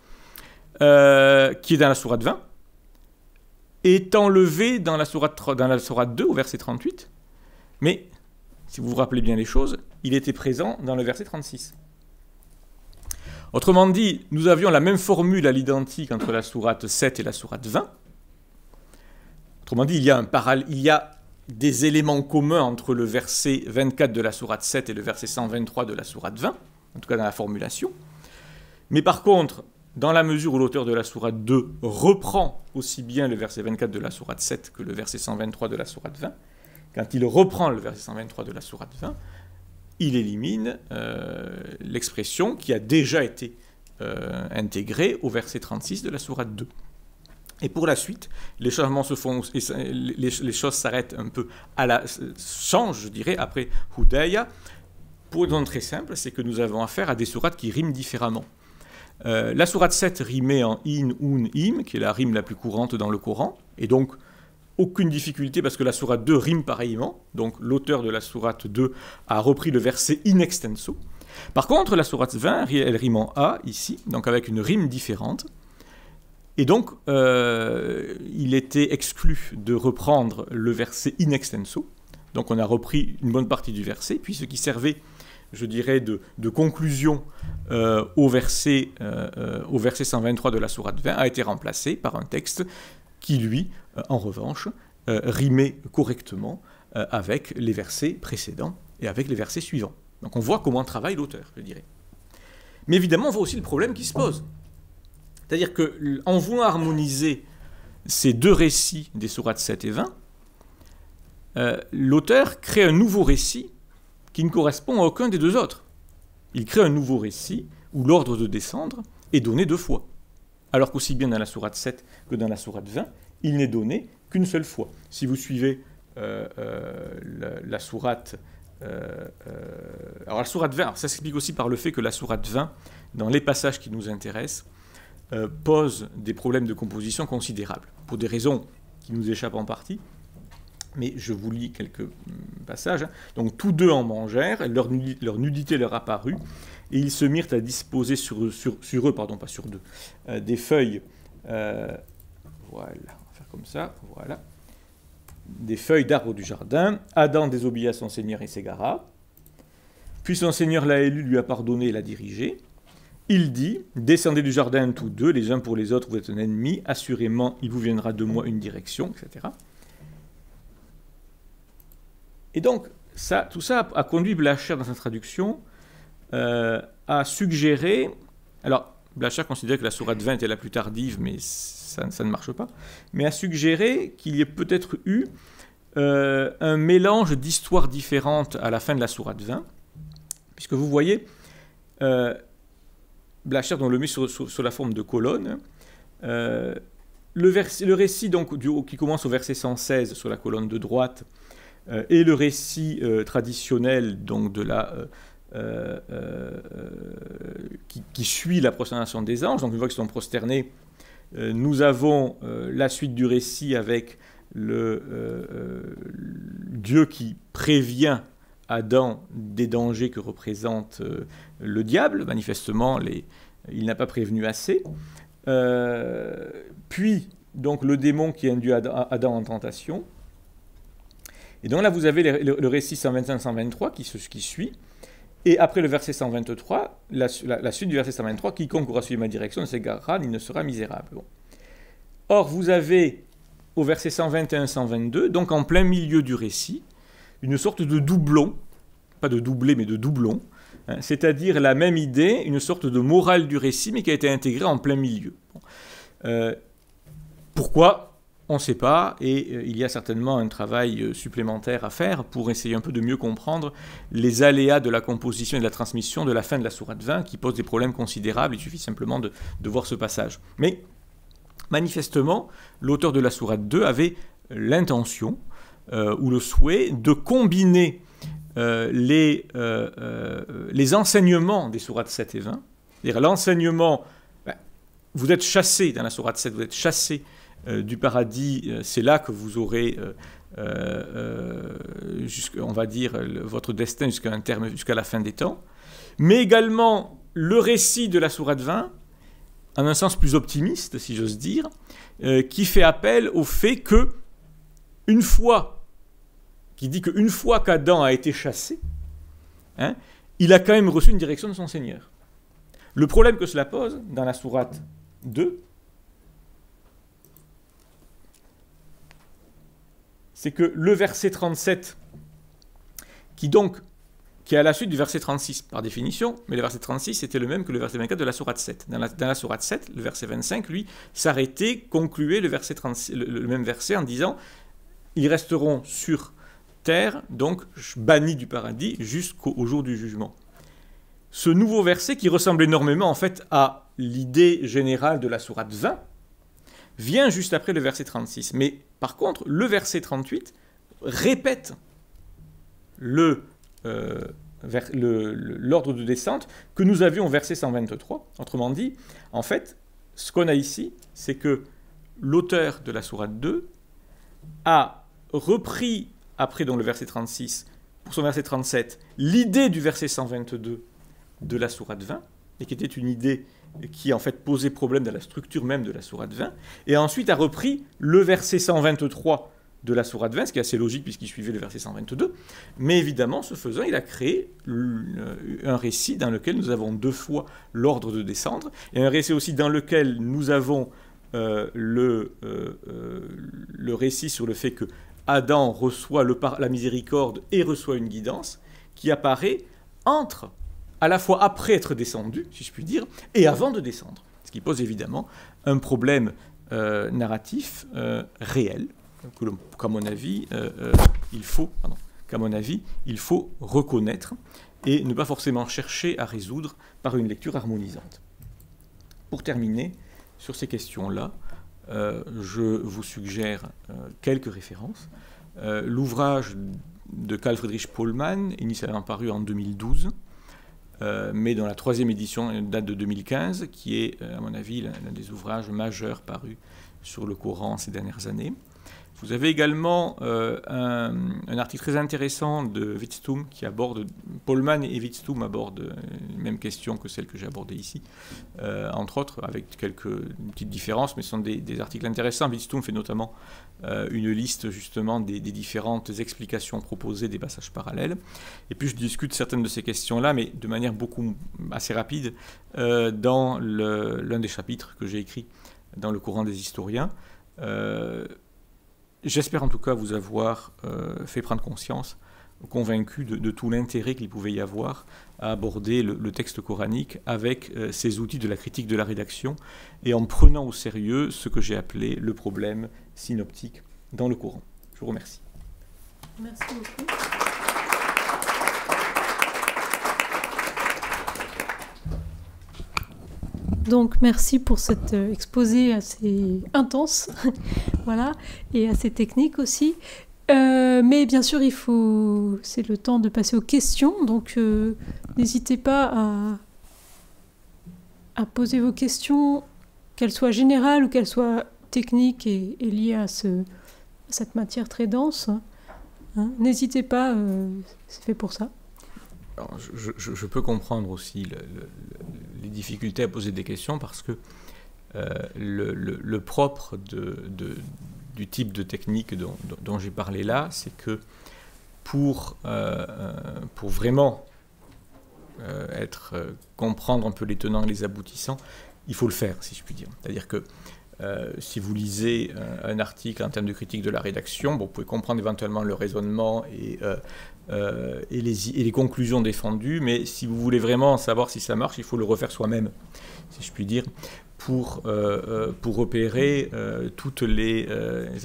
qui est dans la sourate 20. est enlevé dans la sourate 2 au verset 38, mais si vous vous rappelez bien les choses, il était présent dans le verset 36. Autrement dit, nous avions la même formule à l'identique entre la sourate 7 et la sourate 20. Autrement dit, il y a des éléments communs entre le verset 24 de la sourate 7 et le verset 123 de la sourate 20, en tout cas dans la formulation. Mais par contre, dans la mesure où l'auteur de la sourate 2 reprend aussi bien le verset 24 de la sourate 7 que le verset 123 de la sourate 20, quand il reprend le verset 123 de la sourate 20, il élimine l'expression qui a déjà été intégrée au verset 36 de la sourate 2. Et pour la suite, les changements se font, les choses s'arrêtent un peu changent, je dirais, après Hudaya, pour une raison très simple, c'est que nous avons affaire à des sourates qui riment différemment. La sourate 7 rimait en in, un, im, qui est la rime la plus courante dans le Coran, et donc aucune difficulté parce que la sourate 2 rime pareillement, donc l'auteur de la sourate 2 a repris le verset in extenso. Par contre, la sourate 20, elle rime en a, ici, donc avec une rime différente, et donc il était exclu de reprendre le verset in extenso, donc on a repris une bonne partie du verset, puis ce qui servait, je dirais, de conclusion au verset 123 de la sourate 20 a été remplacé par un texte qui, lui, en revanche, rimait correctement avec les versets précédents et avec les versets suivants. Donc on voit comment travaille l'auteur, je dirais. Mais évidemment, on voit aussi le problème qui se pose. C'est-à-dire qu'en voulant harmoniser ces deux récits des sourates 7 et 20, l'auteur crée un nouveau récit qui ne correspond à aucun des deux autres. Il crée un nouveau récit où l'ordre de descendre est donné deux fois. Alors qu'aussi bien dans la sourate 7 que dans la sourate 20, il n'est donné qu'une seule fois. Si vous suivez la sourate... alors la sourate 20, ça s'explique aussi par le fait que la sourate 20, dans les passages qui nous intéressent, pose des problèmes de composition considérables, pour des raisons qui nous échappent en partie. Mais je vous lis quelques passages. Donc tous deux en mangèrent, leur nudité leur apparut, et ils se mirent à disposer sur eux, pas sur deux, des feuilles, voilà, on va faire comme ça, voilà, des feuilles d'arbres du jardin. Adam désobéit à son Seigneur et s'égara. Puis son Seigneur l'a élu, lui a pardonné et l'a dirigé. Il dit, descendez du jardin tous deux, les uns pour les autres, vous êtes un ennemi, assurément il vous viendra de moi une direction, etc. Et donc, tout ça a conduit Blacher dans sa traduction à suggérer... Alors, Blacher considère que la sourate 20 est la plus tardive, mais ça ne marche pas. Mais à suggérer qu'il y ait peut-être eu un mélange d'histoires différentes à la fin de la sourate 20, puisque vous voyez, Blacher le met sur la forme de colonne. Le récit donc, qui commence au verset 116 sur la colonne de droite, et le récit traditionnel donc qui suit la prosternation des anges. Donc une fois qu'ils sont prosternés, nous avons la suite du récit avec Dieu qui prévient Adam des dangers que représente le diable. Manifestement, il n'a pas prévenu assez. Puis donc le démon qui induit Adam en tentation. Et donc là, vous avez le récit 125-123 qui suit. Et après le verset 123, la suite du verset 123, quiconque aura suivi ma direction ne s'égarera, il ne sera misérable. Bon. Or, vous avez au verset 121-122, donc en plein milieu du récit, une sorte de doublon, pas de doublé, mais de doublon, hein, c'est-à-dire la même idée, une sorte de morale du récit, mais qui a été intégrée en plein milieu. Bon. Pourquoi ? On ne sait pas, et il y a certainement un travail supplémentaire à faire pour essayer un peu de mieux comprendre les aléas de la composition et de la transmission de la fin de la sourate 20 qui posent des problèmes considérables. Il suffit simplement de voir ce passage. Mais manifestement, l'auteur de la sourate 2 avait l'intention ou le souhait de combiner les enseignements des sourates 7 et 20. C'est-à-dire l'enseignement, vous êtes chassé dans la sourate 7, vous êtes chassé du paradis, c'est là que vous aurez, on va dire, votre destin jusqu'à la fin des temps. Mais également, le récit de la sourate 20 en un sens plus optimiste, si j'ose dire, qui fait appel au fait que, qui dit qu'une fois qu'Adam a été chassé, hein, il a quand même reçu une direction de son Seigneur. Le problème que cela pose dans la sourate 2, c'est que le verset 37, qui est à la suite du verset 36 par définition, mais le verset 36 était le même que le verset 24 de la sourate 7. Dans la sourate 7, le verset 25, lui, s'arrêtait, concluait le même verset en disant « Ils resteront sur terre, donc bannis du paradis, jusqu'au jour du jugement ». Ce nouveau verset, qui ressemble énormément en fait à l'idée générale de la sourate 20, vient juste après le verset 36. Mais par contre, le verset 38 répète l'ordre de descente que nous avions au verset 123. Autrement dit, en fait, ce qu'on a ici, c'est que l'auteur de la sourate 2 a repris, après donc, le verset 36, pour son verset 37, l'idée du verset 122 de la sourate 20, et qui était une idée qui en fait posait problème dans la structure même de la sourate 20, et ensuite a repris le verset 123 de la sourate 20, ce qui est assez logique puisqu'il suivait le verset 122, mais évidemment, ce faisant, il a créé un récit dans lequel nous avons deux fois l'ordre de descendre, et un récit aussi dans lequel nous avons le récit sur le fait que Adam reçoit la miséricorde et reçoit une guidance, qui apparaît à la fois après être descendu, si je puis dire, et avant de descendre. Ce qui pose évidemment un problème narratif réel, qu'à mon avis, il faut reconnaître et ne pas forcément chercher à résoudre par une lecture harmonisante. Pour terminer, sur ces questions-là, je vous suggère quelques références. L'ouvrage de Carl Friedrich Paulmann, initialement paru en 2012, mais dans la 3e édition date de 2015, qui est, à mon avis, l'un des ouvrages majeurs parus sur le Coran ces dernières années. Vous avez également un article très intéressant de Witztum qui aborde, Paulmann et Witztum abordent les mêmes questions que celles que j'ai abordées ici, entre autres, avec quelques petites différences, mais ce sont des articles intéressants. Witztum fait notamment une liste justement des différentes explications proposées des passages parallèles. Et puis je discute certaines de ces questions-là, mais de manière assez rapide, dans l'un des chapitres que j'ai écrit dans le Coran des historiens. J'espère en tout cas vous avoir fait prendre conscience, convaincu de tout l'intérêt qu'il pouvait y avoir à aborder le texte coranique avec ces outils de la critique de la rédaction et en prenant au sérieux ce que j'ai appelé le problème synoptique dans le Coran. Je vous remercie. Merci beaucoup. Donc merci pour cet exposé assez intense, voilà, et assez technique aussi. Mais bien sûr, c'est le temps de passer aux questions, donc n'hésitez pas à poser vos questions, qu'elles soient générales ou qu'elles soient techniques et liées à cette matière très dense. Hein. N'hésitez pas, c'est fait pour ça. Alors, je peux comprendre aussi les difficultés à poser des questions parce que le propre du type de technique dont j'ai parlé là, c'est que pour vraiment comprendre un peu les tenants et les aboutissants, il faut le faire, si je puis dire. C'est-à-dire que si vous lisez un article en termes de critique de la rédaction, vous pouvez comprendre éventuellement le raisonnement et les conclusions défendues, mais si vous voulez vraiment savoir si ça marche, il faut le refaire soi-même, si je puis dire, pour repérer toutes les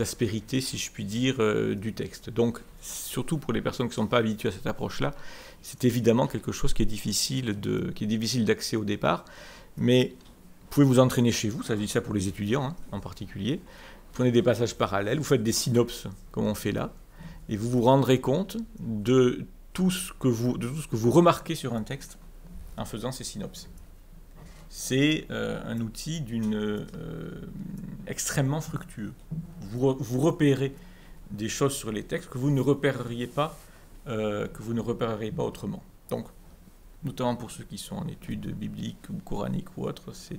aspérités, si je puis dire, du texte. Donc, surtout pour les personnes qui ne sont pas habituées à cette approche-là, c'est évidemment quelque chose qui est difficile d'accès au départ, mais vous pouvez vous entraîner chez vous, ça dit ça pour les étudiants hein, en particulier. Prenez des passages parallèles, vous faites des synopses comme on fait là, et vous vous rendrez compte de tout ce que vous remarquez sur un texte en faisant ces synopses. C'est un outil extrêmement fructueux. Vous repérez des choses sur les textes que vous ne repéreriez pas autrement. Donc, notamment pour ceux qui sont en études bibliques ou coraniques ou autres, c'est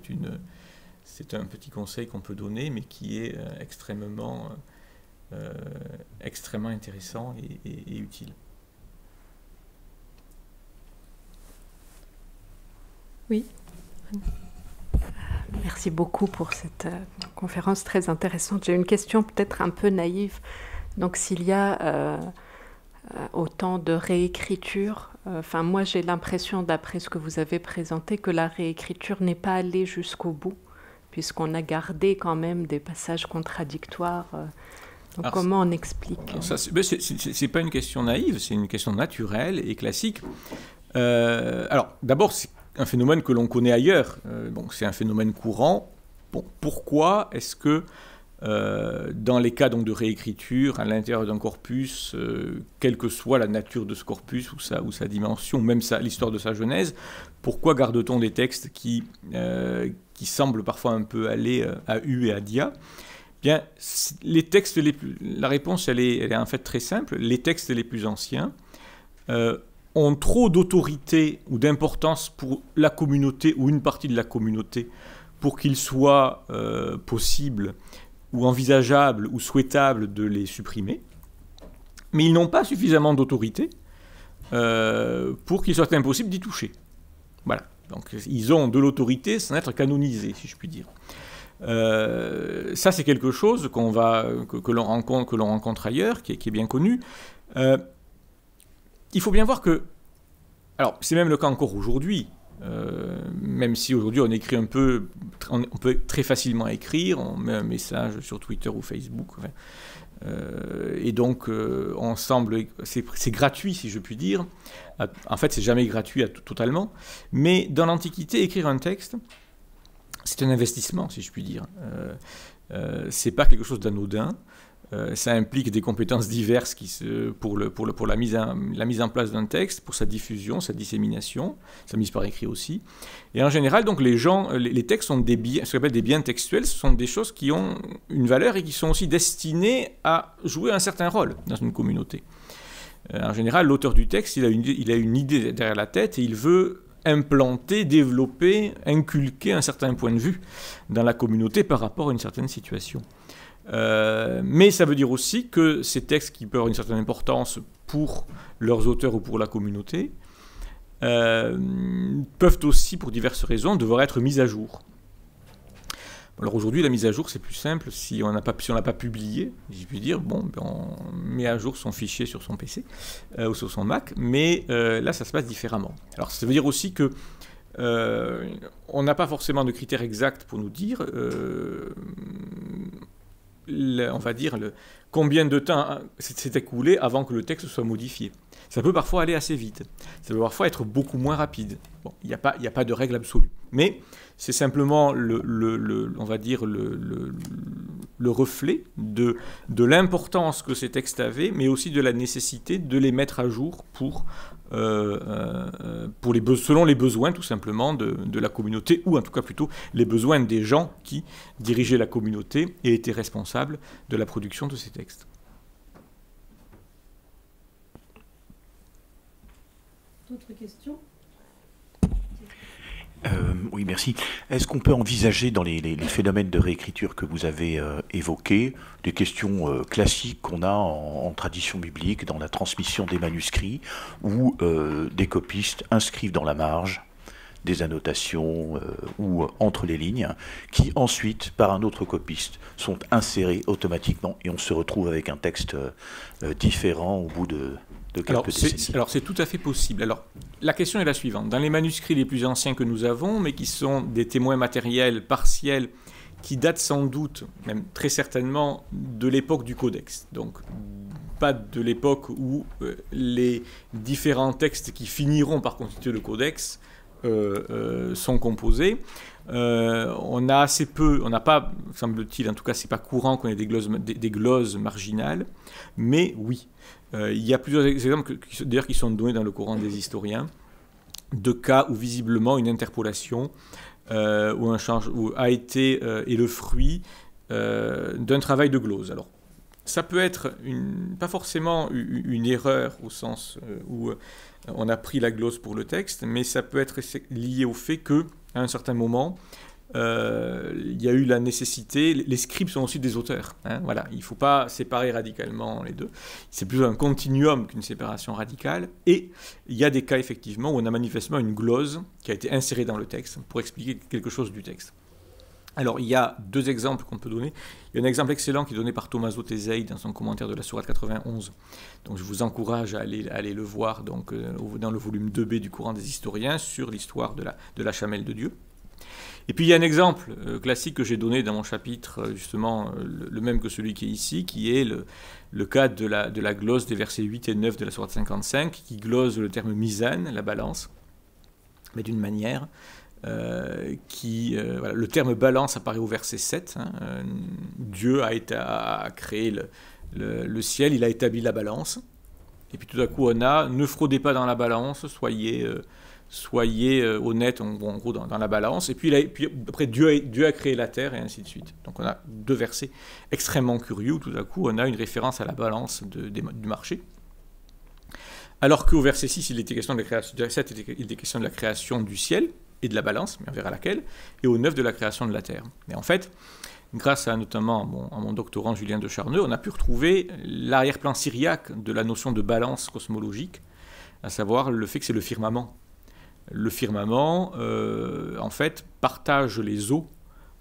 c'est un petit conseil qu'on peut donner, mais qui est extrêmement intéressant et utile. Oui. Merci beaucoup pour cette conférence très intéressante. J'ai une question peut-être un peu naïve. Donc s'il y a autant de réécriture, moi j'ai l'impression, d'après ce que vous avez présenté, que la réécriture n'est pas allée jusqu'au bout, puisqu'on a gardé quand même des passages contradictoires. Donc alors, comment on explique c'est pas une question naïve, c'est une question naturelle et classique. Alors d'abord, c'est un phénomène que l'on connaît ailleurs, donc c'est un phénomène courant. Bon, pourquoi est-ce que dans les cas donc, de réécriture à l'intérieur d'un corpus, quelle que soit la nature de ce corpus ou sa dimension, même l'histoire de sa genèse, pourquoi garde-t-on des textes qui semblent parfois un peu aller à U et à Dia? Bien, les textes la réponse elle est en fait très simple. Les textes les plus anciens ont trop d'autorité ou d'importance pour la communauté ou une partie de la communauté pour qu'il soit possible ou envisageable ou souhaitable de les supprimer, mais ils n'ont pas suffisamment d'autorité pour qu'il soit impossible d'y toucher. Voilà. Donc ils ont de l'autorité sans être canonisés, si je puis dire. Ça, c'est quelque chose que l'on rencontre ailleurs, qui est bien connu. Il faut bien voir que, alors c'est même le cas encore aujourd'hui, même si aujourd'hui on écrit on peut très facilement écrire, on met un message sur Twitter ou Facebook, et donc c'est gratuit, si je puis dire. En fait, c'est jamais gratuit totalement, mais dans l'Antiquité, écrire un texte, c'est un investissement, si je puis dire. C'est pas quelque chose d'anodin. Ça implique des compétences diverses pour la mise en place d'un texte, pour sa diffusion, sa dissémination, sa mise par écrit aussi. Et en général, donc, les textes sont ce qu'on appelle des biens textuels. Ce sont des choses qui ont une valeur et qui sont aussi destinées à jouer un certain rôle dans une communauté. En général, l'auteur du texte, il a une idée derrière la tête et il veut implanter, développer, inculquer un certain point de vue dans la communauté par rapport à une certaine situation. Mais ça veut dire aussi que ces textes qui peuvent avoir une certaine importance pour leurs auteurs ou pour la communauté peuvent aussi, pour diverses raisons, devoir être mis à jour. Alors aujourd'hui, la mise à jour, c'est plus simple. Si on n'a pas publié, je puis dire, on met à jour son fichier sur son PC ou sur son Mac, mais là, ça se passe différemment. Alors ça veut dire aussi que on n'a pas forcément de critères exacts pour nous dire on va dire combien de temps s'est écoulé avant que le texte soit modifié. Ça peut parfois aller assez vite. Ça peut parfois être beaucoup moins rapide. Bon, il n'y a pas de règle absolue. Mais c'est simplement on va dire le reflet de l'importance que ces textes avaient, mais aussi de la nécessité de les mettre à jour selon les besoins tout simplement de la communauté, ou en tout cas plutôt les besoins des gens qui dirigeaient la communauté et étaient responsables de la production de ces textes. D'autres questions ? Oui, merci. Est-ce qu'on peut envisager dans les phénomènes de réécriture que vous avez évoqués, des questions classiques qu'on a en tradition biblique, dans la transmission des manuscrits, où des copistes inscrivent dans la marge des annotations ou entre les lignes, qui ensuite, par un autre copiste, sont insérés automatiquement et on se retrouve avec un texte différent au bout de quelques décennies. Alors c'est tout à fait possible. Alors la question est la suivante. Dans les manuscrits les plus anciens que nous avons, mais qui sont des témoins matériels partiels, qui datent sans doute, même très certainement, de l'époque du codex. Donc pas de l'époque où les différents textes qui finiront par constituer le codex sont composés. On a assez peu, on n'a pas, semble-t-il, en tout cas c'est pas courant qu'on ait des gloses marginales, mais oui. Il y a plusieurs exemples d'ailleurs qui sont donnés dans le courant des historiens de cas où visiblement une interpolation a été est le fruit d'un travail de glose. Alors ça peut être pas forcément une erreur au sens où on a pris la glose pour le texte, mais ça peut être lié au fait que à un certain moment il y a eu la nécessité, les scribes sont aussi des auteurs, hein, voilà, il ne faut pas séparer radicalement les deux, c'est plus un continuum qu'une séparation radicale, et il y a des cas effectivement où on a manifestement une glose qui a été insérée dans le texte pour expliquer quelque chose du texte. Alors il y a deux exemples qu'on peut donner. Il y a un exemple excellent qui est donné par Tommaso Tesei dans son commentaire de la Sourate 91, donc je vous encourage à aller le voir donc, dans le volume 2b du Coran des historiens sur l'histoire de la chamelle de Dieu. Et puis il y a un exemple classique que j'ai donné dans mon chapitre, justement le même que celui qui est ici, qui est le cas de la glose des versets 8 et 9 de la Sourate 55, qui glose le terme mizan, la balance, mais d'une manière voilà, le terme balance apparaît au verset 7. Hein, Dieu a créé le ciel, il a établi la balance. Et puis tout à coup on a, ne fraudez pas dans la balance, soyez honnête en gros dans la balance. Et puis après Dieu a créé la terre et ainsi de suite. Donc on a deux versets extrêmement curieux où tout à coup on a une référence à la balance du marché. Alors qu'au verset 6 il était question de la création, il était question de la création du ciel et de la balance, mais on verra laquelle, et au 9 de la création de la terre. Mais en fait, grâce notamment à mon doctorant Julien de Charneux, on a pu retrouver l'arrière-plan syriaque de la notion de balance cosmologique, à savoir le fait que c'est le firmament. Le firmament, en fait, partage les eaux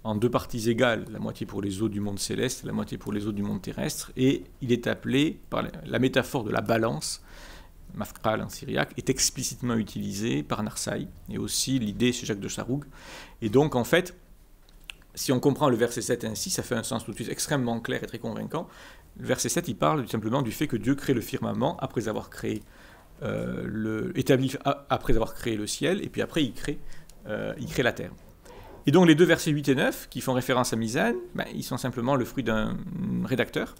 en deux parties égales, la moitié pour les eaux du monde céleste, la moitié pour les eaux du monde terrestre, et il est appelé, par la métaphore de la balance, Mafkal en syriaque, est explicitement utilisé par Narsai, et aussi l'idée chez Jacques de Charoug. Et donc, en fait, si on comprend le verset 7 ainsi, ça fait un sens tout de suite extrêmement clair et très convaincant. Le verset 7, il parle tout simplement du fait que Dieu crée le firmament après avoir créé après avoir créé le ciel, et puis après il crée la terre. Et donc les deux versets 8 et 9, qui font référence à Mizan, ils sont simplement le fruit d'un rédacteur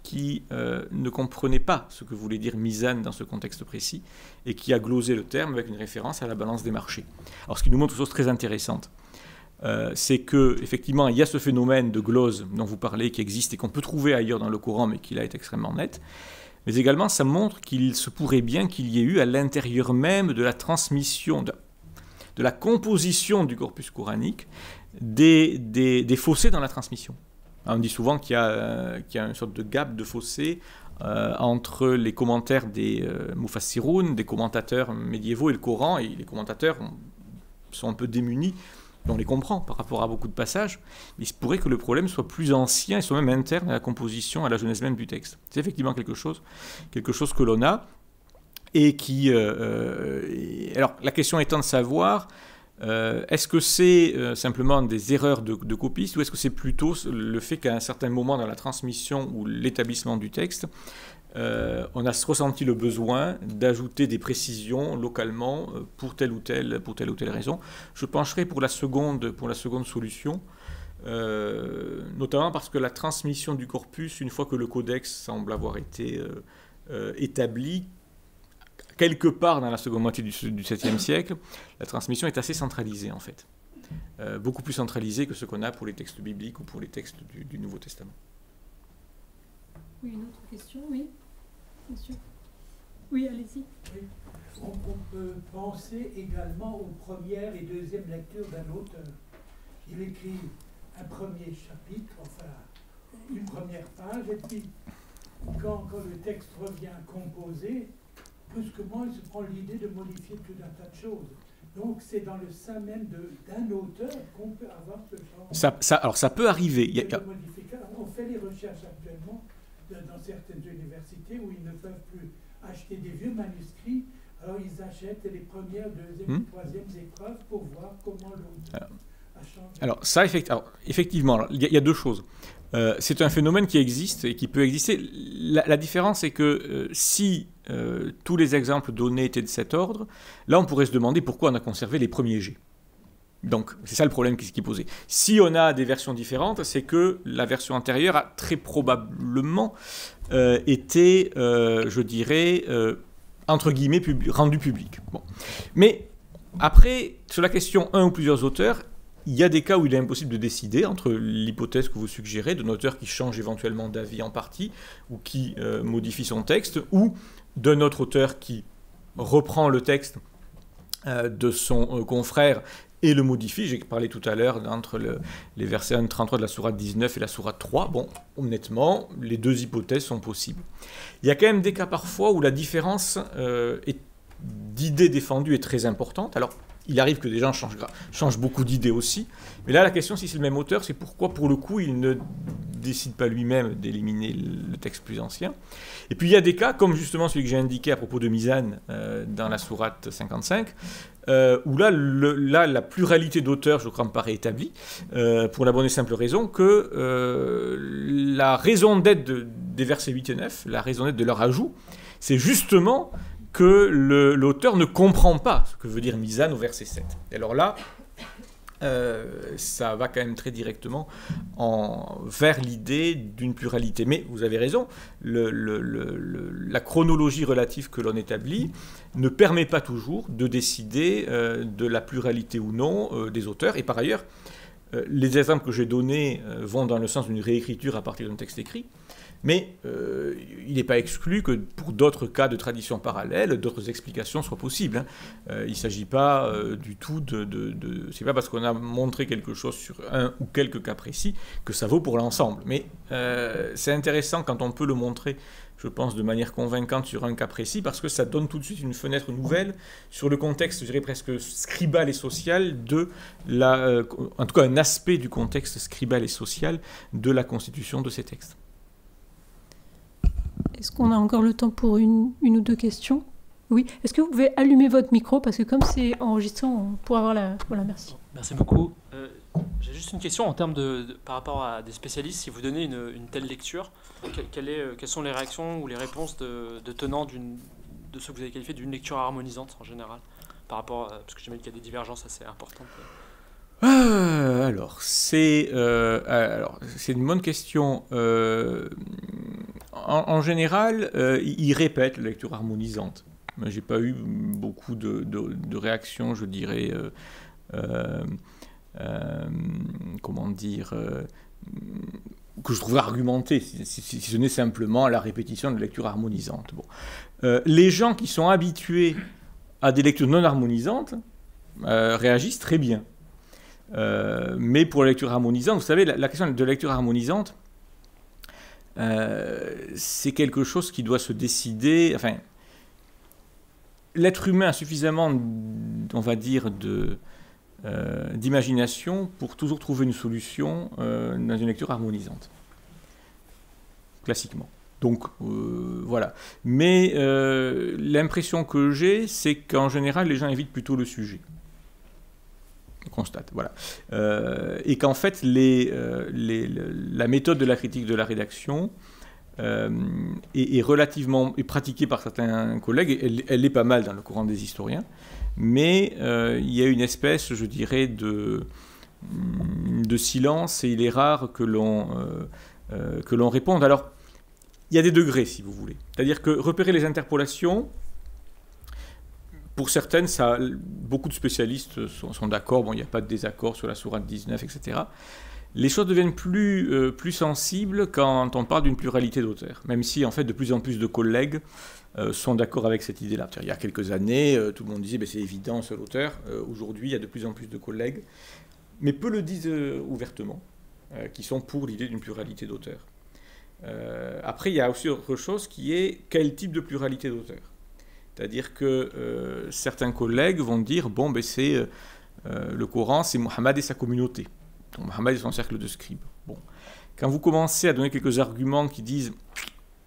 qui ne comprenait pas ce que voulait dire Mizan dans ce contexte précis, et qui a glosé le terme avec une référence à la balance des marchés. Alors ce qui nous montre une chose très intéressante, c'est qu'effectivement il y a ce phénomène de glose dont vous parlez qui existe et qu'on peut trouver ailleurs dans le Coran, mais qui là est extrêmement net. Mais également, ça montre qu'il se pourrait bien qu'il y ait eu à l'intérieur même de la transmission, de la composition du corpus coranique, des fossés dans la transmission. On dit souvent qu'il y a une sorte de gap, de fossé entre les commentaires des Mufassiroun, des commentateurs médiévaux et le Coran, et les commentateurs sont un peu démunis. On les comprend par rapport à beaucoup de passages, mais il se pourrait que le problème soit plus ancien et soit même interne à la composition, à la genèse même du texte. C'est effectivement quelque chose que l'on a, et qui... alors, la question étant de savoir, est-ce que c'est simplement des erreurs de copistes, ou est-ce que c'est plutôt le fait qu'à un certain moment dans la transmission ou l'établissement du texte, on a ressenti le besoin d'ajouter des précisions localement pour telle ou telle raison. Je pencherai pour la seconde solution, notamment parce que la transmission du corpus, une fois que le codex semble avoir été établi, quelque part dans la seconde moitié du 7e siècle, la transmission est assez centralisée en fait. Beaucoup plus centralisée que ce qu'on a pour les textes bibliques ou pour les textes du Nouveau Testament. Oui, une autre question, oui. Monsieur. Oui, allez-y. Oui. On peut penser également aux premières et deuxièmes lectures d'un auteur. Il écrit un premier chapitre, enfin une première page, et puis quand le texte revient composé, brusquement il se prend l'idée de modifier tout un tas de choses. Donc c'est dans le sein même d'un auteur qu'on peut avoir ce genre alors ça peut arriver. de modification. On fait les recherches actuellement dans certaines universités où ils ne peuvent plus acheter des vieux manuscrits, alors ils achètent les premières, deuxièmes, troisièmes épreuves pour voir comment l'auteur a changé. Alors ça, effectivement, il y a deux choses. C'est un phénomène qui existe et qui peut exister. La différence, c'est que si tous les exemples donnés étaient de cet ordre, là on pourrait se demander pourquoi on a conservé les premiers jets. Donc, c'est ça le problème qui est posé. Si on a des versions différentes, c'est que la version antérieure a très probablement été, je dirais, entre guillemets, rendue publique. Bon. Mais après, sur la question un ou plusieurs auteurs, il y a des cas où il est impossible de décider entre l'hypothèse que vous suggérez d'un auteur qui change éventuellement d'avis en partie ou qui modifie son texte, ou d'un autre auteur qui reprend le texte de son confrère et le modifie. J'ai parlé tout à l'heure entre les versets 1-33 de la sourate 19 et la sourate 3. Bon, honnêtement, les deux hypothèses sont possibles. Il y a quand même des cas parfois où la différence d'idées défendues est très importante. Alors, il arrive que des gens changent beaucoup d'idées aussi. Mais là, la question, si c'est le même auteur, c'est pourquoi, pour le coup, il ne décide pas lui-même d'éliminer le texte plus ancien. Et puis, il y a des cas, comme justement celui que j'ai indiqué à propos de Mizan dans la sourate 55, où là, la pluralité d'auteurs, je crois, me paraît établie, pour la bonne et simple raison que la raison d'être des versets 8 et 9, la raison d'être de leur ajout, c'est justement que l'auteur ne comprend pas ce que veut dire Mizan au verset 7. Et alors là, ça va quand même très directement vers l'idée d'une pluralité. Mais vous avez raison, la chronologie relative que l'on établit ne permet pas toujours de décider de la pluralité ou non des auteurs. Et par ailleurs, les exemples que j'ai donnés vont dans le sens d'une réécriture à partir d'un texte écrit. Mais il n'est pas exclu que pour d'autres cas de tradition parallèle, d'autres explications soient possibles. Il ne s'agit pas du tout c'est pas parce qu'on a montré quelque chose sur un ou quelques cas précis que ça vaut pour l'ensemble. Mais c'est intéressant quand on peut le montrer, je pense, de manière convaincante sur un cas précis, parce que ça donne tout de suite une fenêtre nouvelle sur le contexte, je dirais presque scribal et social en tout cas un aspect du contexte scribal et social de la constitution de ces textes. Est-ce qu'on a encore le temps pour une ou deux questions? Oui. Est-ce que vous pouvez allumer votre micro? Parce que comme c'est enregistré, on pourra avoir la... Voilà, merci. Merci beaucoup. J'ai juste une question en termes par rapport à des spécialistes. Si vous donnez une telle lecture, quelles sont les réactions ou les réponses de tenants de ce que vous avez qualifié d'une lecture harmonisante en général, par rapport parce que j'imagine qu'il y a des divergences assez importantes. Alors, c'est une bonne question. En général, ils répètent la lecture harmonisante. Je n'ai pas eu beaucoup de réactions, je dirais, comment dire, que je trouve argumentées, si ce n'est simplement la répétition de la lecture harmonisante. Bon. Les gens qui sont habitués à des lectures non harmonisantes réagissent très bien. Mais pour la lecture harmonisante, vous savez, la question de la lecture harmonisante, c'est quelque chose qui doit se décider. Enfin, l'être humain a suffisamment, on va dire, d'imagination pour toujours trouver une solution dans une lecture harmonisante, classiquement. Donc, voilà. Mais l'impression que j'ai, c'est qu'en général, les gens évitent plutôt le sujet. Constate, voilà. Et qu'en fait, la méthode de la critique de la rédaction est relativement pratiquée par certains collègues. Elle est pas mal dans le courant des historiens, mais il y a une espèce, je dirais, de silence, et il est rare que l'on réponde. Alors, il y a des degrés, si vous voulez. C'est-à-dire que repérer les interpolations, pour certaines, beaucoup de spécialistes sont d'accord. Bon, il n'y a pas de désaccord sur la sourate 19, etc. Les choses deviennent plus sensibles quand on parle d'une pluralité d'auteurs, même si, en fait, de plus en plus de collègues sont d'accord avec cette idée-là. Il y a quelques années, tout le monde disait c'est évident, seul auteur. Aujourd'hui, il y a de plus en plus de collègues, mais peu le disent ouvertement, qui sont pour l'idée d'une pluralité d'auteurs. Après, il y a aussi autre chose qui est quel type de pluralité d'auteurs. C'est-à-dire que certains collègues vont dire c'est le Coran, c'est Mohammed et sa communauté. Donc Mohammed et son cercle de scribes. Bon. Quand vous commencez à donner quelques arguments qui disent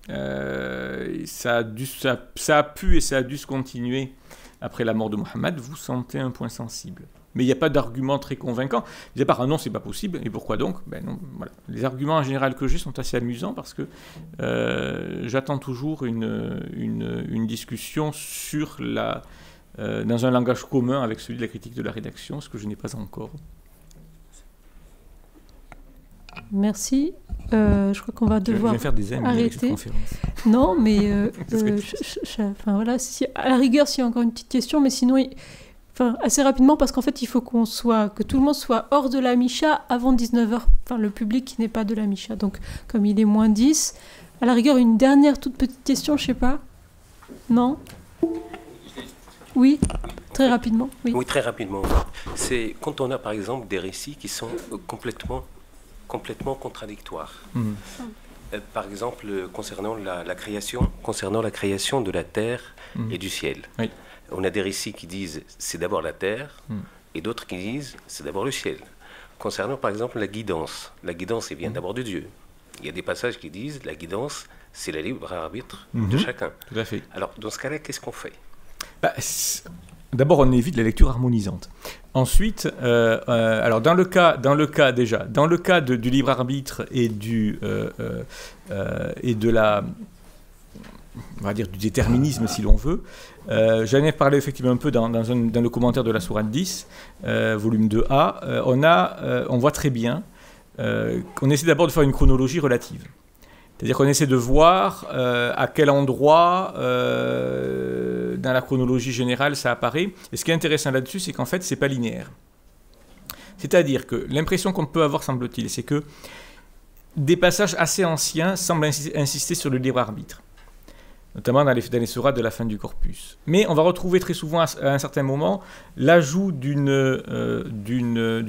ça a pu et ça a dû se continuer après la mort de Mohammed, vous sentez un point sensible. Mais il n'y a pas d'argument très convaincant. Vous dites non, c'est pas possible. Et pourquoi donc? Non, voilà. Les arguments en général que j'ai sont assez amusants parce que j'attends toujours une discussion sur dans un langage commun avec celui de la critique de la rédaction, ce que je n'ai pas encore. Merci. Je crois qu'on va devoir faire des amis arrêter. Avec cette conférence. Non, mais voilà, à la rigueur, s'il y a encore une petite question, mais sinon... assez rapidement, parce qu'en fait, il faut que tout le monde soit hors de la Micha avant 19h, le public qui n'est pas de la Micha. Donc, comme il est moins 10, à la rigueur, une dernière toute petite question, je sais pas. Non? Oui? Très Très rapidement, oui. Oui, très rapidement. C'est quand on a par exemple des récits qui sont complètement contradictoires. Par exemple, concernant la création de la terre et du ciel. Oui. On a des récits qui disent c'est d'abord la terre et d'autres qui disent c'est d'abord le ciel. Concernant par exemple la guidance elle vient d'abord de Dieu. Il y a des passages qui disent la guidance c'est le libre arbitre de chacun. Tout à fait. Alors dans ce cas-là, qu'est-ce qu'on fait? D'abord, on évite la lecture harmonisante. Ensuite, alors dans le cas du libre arbitre et de la, on va dire, du déterminisme, si l'on veut, j'en ai parlé effectivement un peu dans le commentaire de la sourate 10, volume 2a. On voit très bien qu'on essaie d'abord de faire une chronologie relative. C'est-à-dire qu'on essaie de voir à quel endroit, dans la chronologie générale, ça apparaît. Et ce qui est intéressant là-dessus, c'est qu'en fait, ce n'est pas linéaire. C'est-à-dire que l'impression qu'on peut avoir, semble-t-il, c'est que des passages assez anciens semblent insister sur le libre arbitre, notamment dans les sourates de la fin du corpus. Mais on va retrouver très souvent, à un certain moment, l'ajout d'une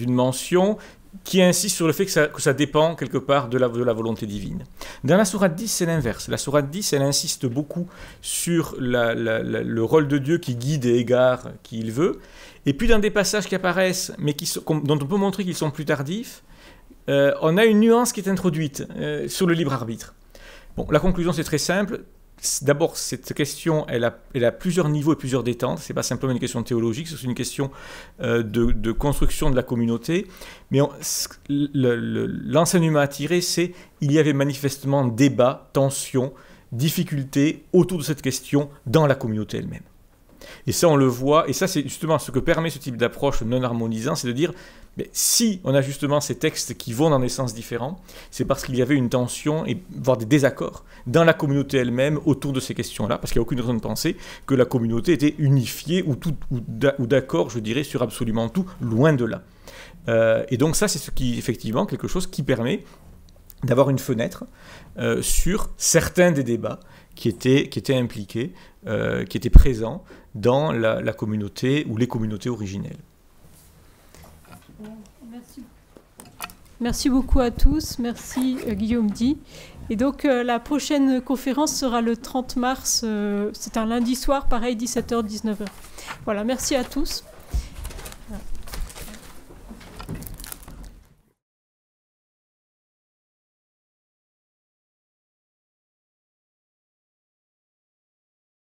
mention qui insiste sur le fait que ça dépend quelque part de la volonté divine. Dans la sourate 10, c'est l'inverse. La sourate 10, elle insiste beaucoup sur le rôle de Dieu qui guide et égare qui il veut. Et puis dans des passages qui apparaissent, mais dont on peut montrer qu'ils sont plus tardifs, on a une nuance qui est introduite sur le libre arbitre. Bon, la conclusion, c'est très simple. D'abord, cette question, elle a plusieurs niveaux et plusieurs détentes. Ce n'est pas simplement une question théologique, c'est une question de construction de la communauté. Mais l'enseignement à tirer, c'est qu'il y avait manifestement débat, tension, difficulté autour de cette question dans la communauté elle-même. Et ça, on le voit, et ça, c'est justement ce que permet ce type d'approche non harmonisant, c'est de dire, mais si on a justement ces textes qui vont dans des sens différents, c'est parce qu'il y avait une tension, voire des désaccords, dans la communauté elle-même autour de ces questions-là, parce qu'il n'y a aucune raison de penser que la communauté était unifiée ou d'accord, je dirais, sur absolument tout, loin de là. Et donc ça, c'est effectivement quelque chose qui permet d'avoir une fenêtre sur certains des débats qui étaient impliqués, qui étaient présents dans la communauté ou les communautés originelles. Merci beaucoup à tous. Merci Guillaume Di. Et donc la prochaine conférence sera le 30 mars. C'est un lundi soir, pareil, 17h, 19h. Voilà, merci à tous.